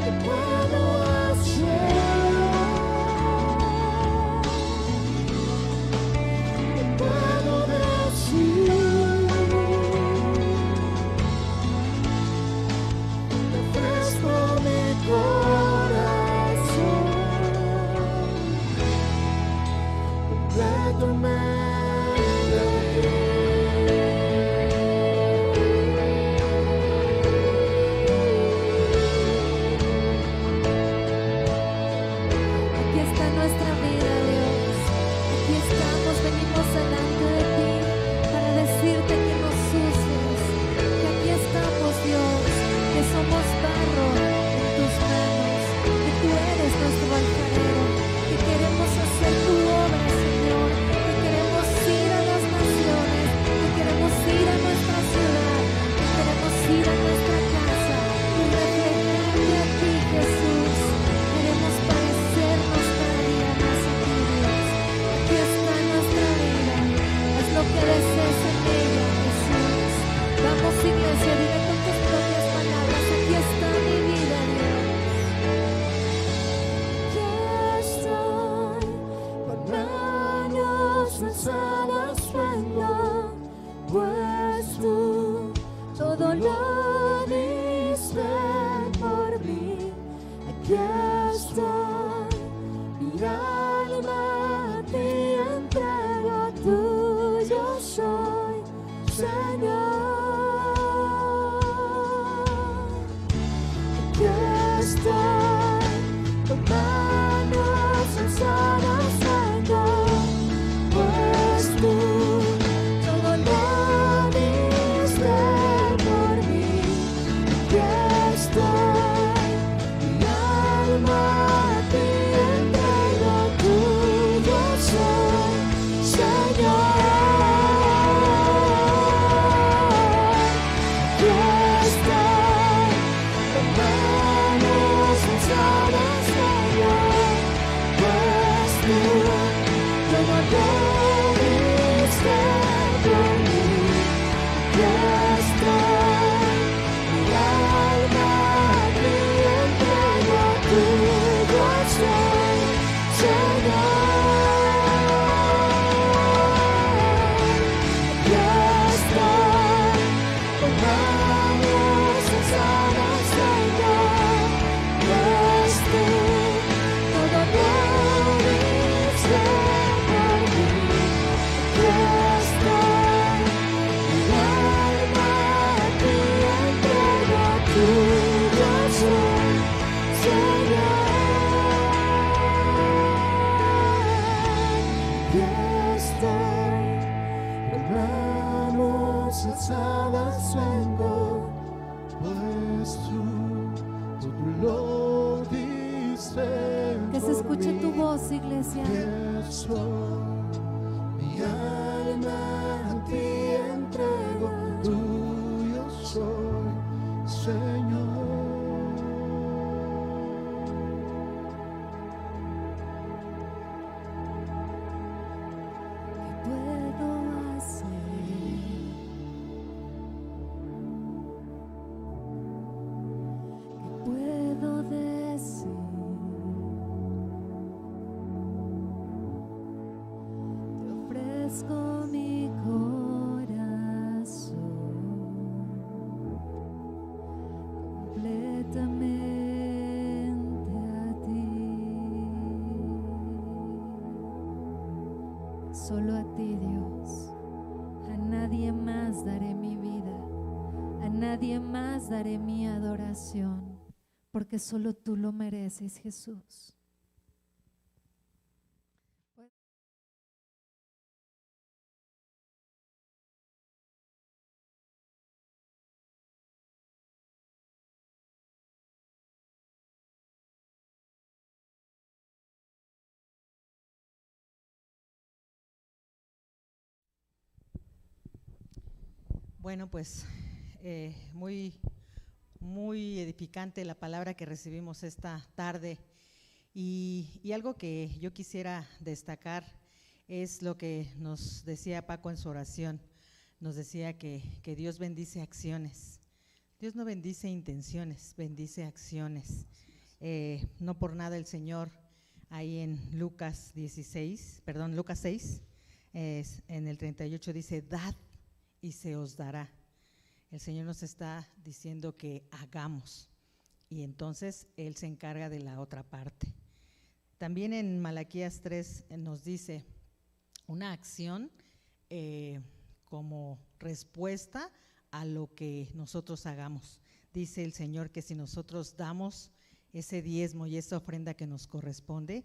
¿Qué puedo hacer? ¿Qué puedo decir? Refresco mi corazón, completamente a ti. Aquí está nuestra vida, Dios. Aquí estamos, venimos delante de ti para decirte que nos uses. Que aquí estamos, Dios, que somos barro en tus manos, que tú eres nuestro alfarero, que queremos hacer tu obra, Señor, que queremos ir a las naciones, que queremos ir a nuestra ciudad, que queremos ir a nuestra casa y reflejarte a ti, Jesús. Queremos parecernos cada día más a ti, Dios. Aquí está nuestra vida, haz lo que desees en ella, Jesús. Vamos, iglesia, dile con tus propias palabras, aquí está mi vida, Dios. Ya estoy con manos alzadas vengo, pues tú todo lo diste por mí. Aquí estoy, mi alma a ti entrego, tuyo soy, Señor. Aquí estoy, con manos alzadas vengo, pues tú todo lo diste por mí. Aquí estoy, mi alma a ti entrego, tuyo soy, Señor. Aquí estoy, con manos alzadas vengo, pues tú todo lo diste por mí. Aquí estoy, mi alma a ti entrego, tuyo soy, Señor. Aquí estoy, con manos alzadas vengo, pues tú todo lo diste por mí. Aquí estoy, mi alma a ti entrego, tuyo soy, Señor. Aquí estoy, con manos alzadas vengo, pues tú todo lo diste Que se por escuche mí. tu voz, iglesia. Aquí estoy, mi alma a ti entrego, tuyo soy, Señor. ¿Qué puedo hacer? ¿Qué puedo decir? Te ofrezco mi corazón, completamente a ti. Solo a ti, Dios. A nadie más daré mi vida, a nadie más daré mi adoración, porque solo tú lo mereces, Jesús. Bueno, pues muy edificante la palabra que recibimos esta tarde Y algo que yo quisiera destacar es lo que nos decía Paco en su oración. Nos decía que Dios bendice acciones. Dios no bendice intenciones, bendice acciones. No por nada el Señor ahí en Lucas 6, en el 38 dice, dad y se os dará. El Señor nos está diciendo que hagamos y entonces Él se encarga de la otra parte. También en Malaquías 3 nos dice una acción como respuesta a lo que nosotros hagamos. Dice el Señor que si nosotros damos ese diezmo y esa ofrenda que nos corresponde,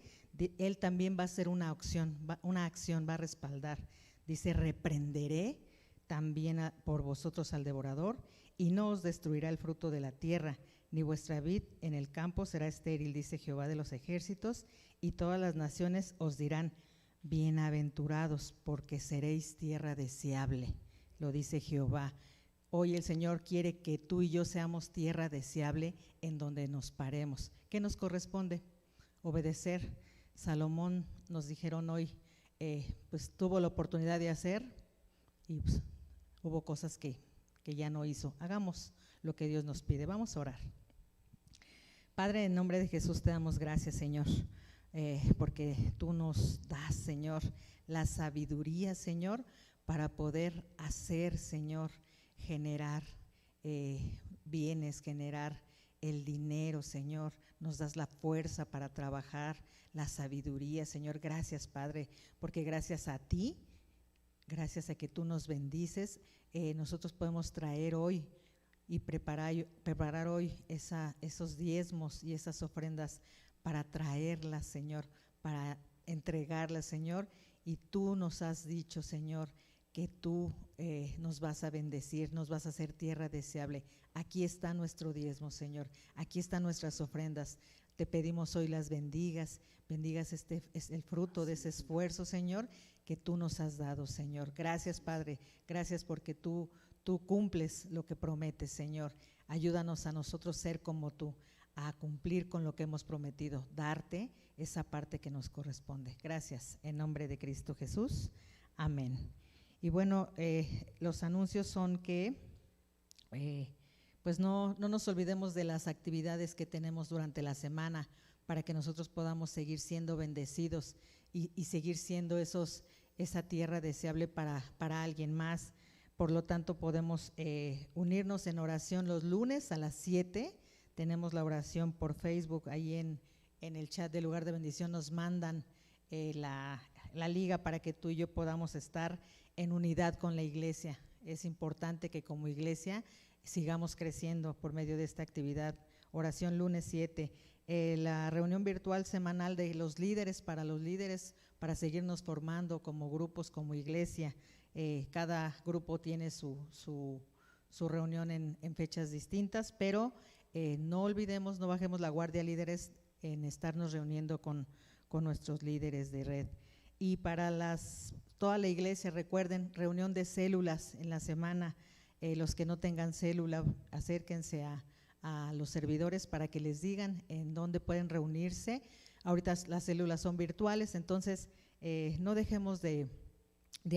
Él también va a hacer una acción, va a respaldar. Dice, reprenderé también por vosotros al devorador y no os destruirá el fruto de la tierra, ni vuestra vid en el campo será estéril, dice Jehová de los ejércitos, y todas las naciones os dirán, bienaventurados, porque seréis tierra deseable, lo dice Jehová. Hoy el Señor quiere que tú y yo seamos tierra deseable en donde nos paremos. ¿Qué nos corresponde? Obedecer. Salomón, nos dijeron hoy, pues tuvo la oportunidad de hacer y pues, hubo cosas que ya no hizo. Hagamos lo que Dios nos pide. Vamos a orar. Padre, en nombre de Jesús te damos gracias, Señor, porque tú nos das, Señor, la sabiduría, Señor, para poder hacer, Señor, generar bienes, generar el dinero, Señor. Nos das la fuerza para trabajar, la sabiduría, Señor. Gracias, Padre, porque gracias a ti, gracias a que tú nos bendices, nosotros podemos traer hoy y preparar hoy esos diezmos y esas ofrendas para traerlas, Señor, para entregarlas, Señor. Y tú nos has dicho, Señor, que tú nos vas a bendecir, nos vas a hacer tierra deseable. Aquí está nuestro diezmo, Señor, aquí están nuestras ofrendas. Te pedimos hoy las bendigas es el fruto de ese esfuerzo, Señor, que tú nos has dado, Señor. Gracias, Padre, gracias porque tú cumples lo que prometes, Señor. Ayúdanos a nosotros ser como tú, a cumplir con lo que hemos prometido, darte esa parte que nos corresponde. Gracias, en nombre de Cristo Jesús. Amén. Y bueno, los anuncios son que pues no nos olvidemos de las actividades que tenemos durante la semana para que nosotros podamos seguir siendo bendecidos y seguir siendo esa tierra deseable para alguien más. Por lo tanto, podemos unirnos en oración los lunes a las 7. Tenemos la oración por Facebook, ahí en el chat del Lugar de Bendición nos mandan la liga para que tú y yo podamos estar en unidad con la iglesia. Es importante que como iglesia sigamos creciendo por medio de esta actividad. Oración lunes 7. La reunión virtual semanal de los líderes, para seguirnos formando como grupos, como iglesia. Cada grupo tiene su reunión en fechas distintas, pero no olvidemos, no bajemos la guardia, líderes, en estarnos reuniendo con nuestros líderes de red. Y para toda la iglesia, recuerden, reunión de células en la semana. Los que no tengan célula, acérquense a los servidores para que les digan en dónde pueden reunirse. Ahorita las células son virtuales, entonces no dejemos de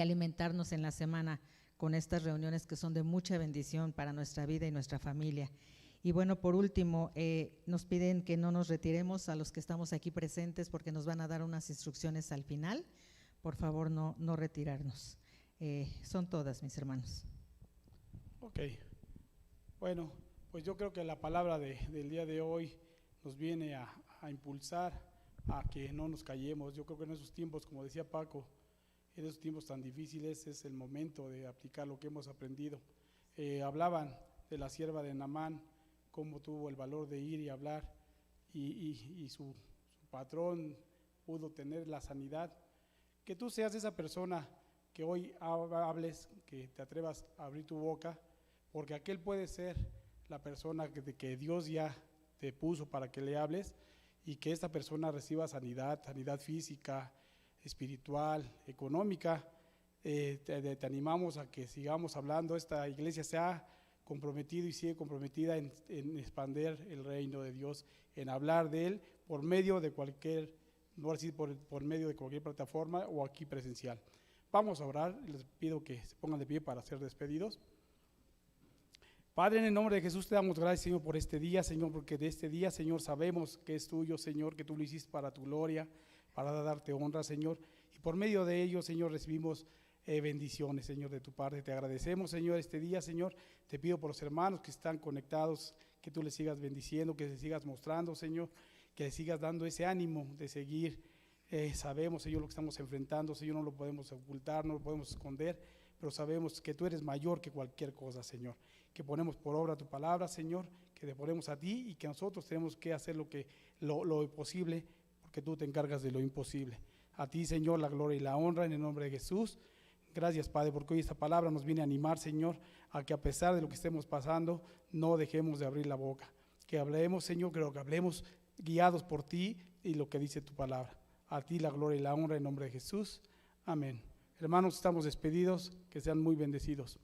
alimentarnos en la semana con estas reuniones que son de mucha bendición para nuestra vida y nuestra familia. Y bueno, por último, nos piden que no nos retiremos a los que estamos aquí presentes porque nos van a dar unas instrucciones al final. Por favor, no retirarnos. Son todas, mis hermanos. Ok, bueno, pues yo creo que la palabra del día de hoy nos viene a impulsar a que no nos callemos. Yo creo que en esos tiempos, como decía Paco, en esos tiempos tan difíciles es el momento de aplicar lo que hemos aprendido. Hablaban de la sierva de Naamán, cómo tuvo el valor de ir y hablar y su patrón pudo tener la sanidad. Que tú seas esa persona que hoy hables, que te atrevas a abrir tu boca, porque aquel puede ser la persona que Dios ya te puso para que le hables y que esta persona reciba sanidad física, espiritual, económica. Te animamos a que sigamos hablando. Esta iglesia se ha comprometido y sigue comprometida en expandir el reino de Dios, en hablar de Él por medio de cualquier, no así por medio de cualquier plataforma o aquí presencial. Vamos a orar, les pido que se pongan de pie para ser despedidos. Padre, en el nombre de Jesús te damos gracias, Señor, por este día, Señor, porque de este día, Señor, sabemos que es tuyo, Señor, que tú lo hiciste para tu gloria, para darte honra, Señor, y por medio de ello, Señor, recibimos bendiciones, Señor, de tu parte. Te agradecemos, Señor, este día, Señor. Te pido por los hermanos que están conectados, que tú les sigas bendiciendo, que les sigas mostrando, Señor, que les sigas dando ese ánimo de seguir. Sabemos, Señor, lo que estamos enfrentando, Señor, no lo podemos ocultar, no lo podemos esconder, pero sabemos que tú eres mayor que cualquier cosa, Señor, que ponemos por obra tu palabra, Señor, que te ponemos a ti y que nosotros tenemos que hacer lo posible, porque tú te encargas de lo imposible. A ti, Señor, la gloria y la honra en el nombre de Jesús. Gracias, Padre, porque hoy esta palabra nos viene a animar, Señor, a que a pesar de lo que estemos pasando, no dejemos de abrir la boca. Que hablemos, Señor, creo que hablemos guiados por ti y lo que dice tu palabra. A ti la gloria y la honra en nombre de Jesús. Amén. Hermanos, estamos despedidos. Que sean muy bendecidos.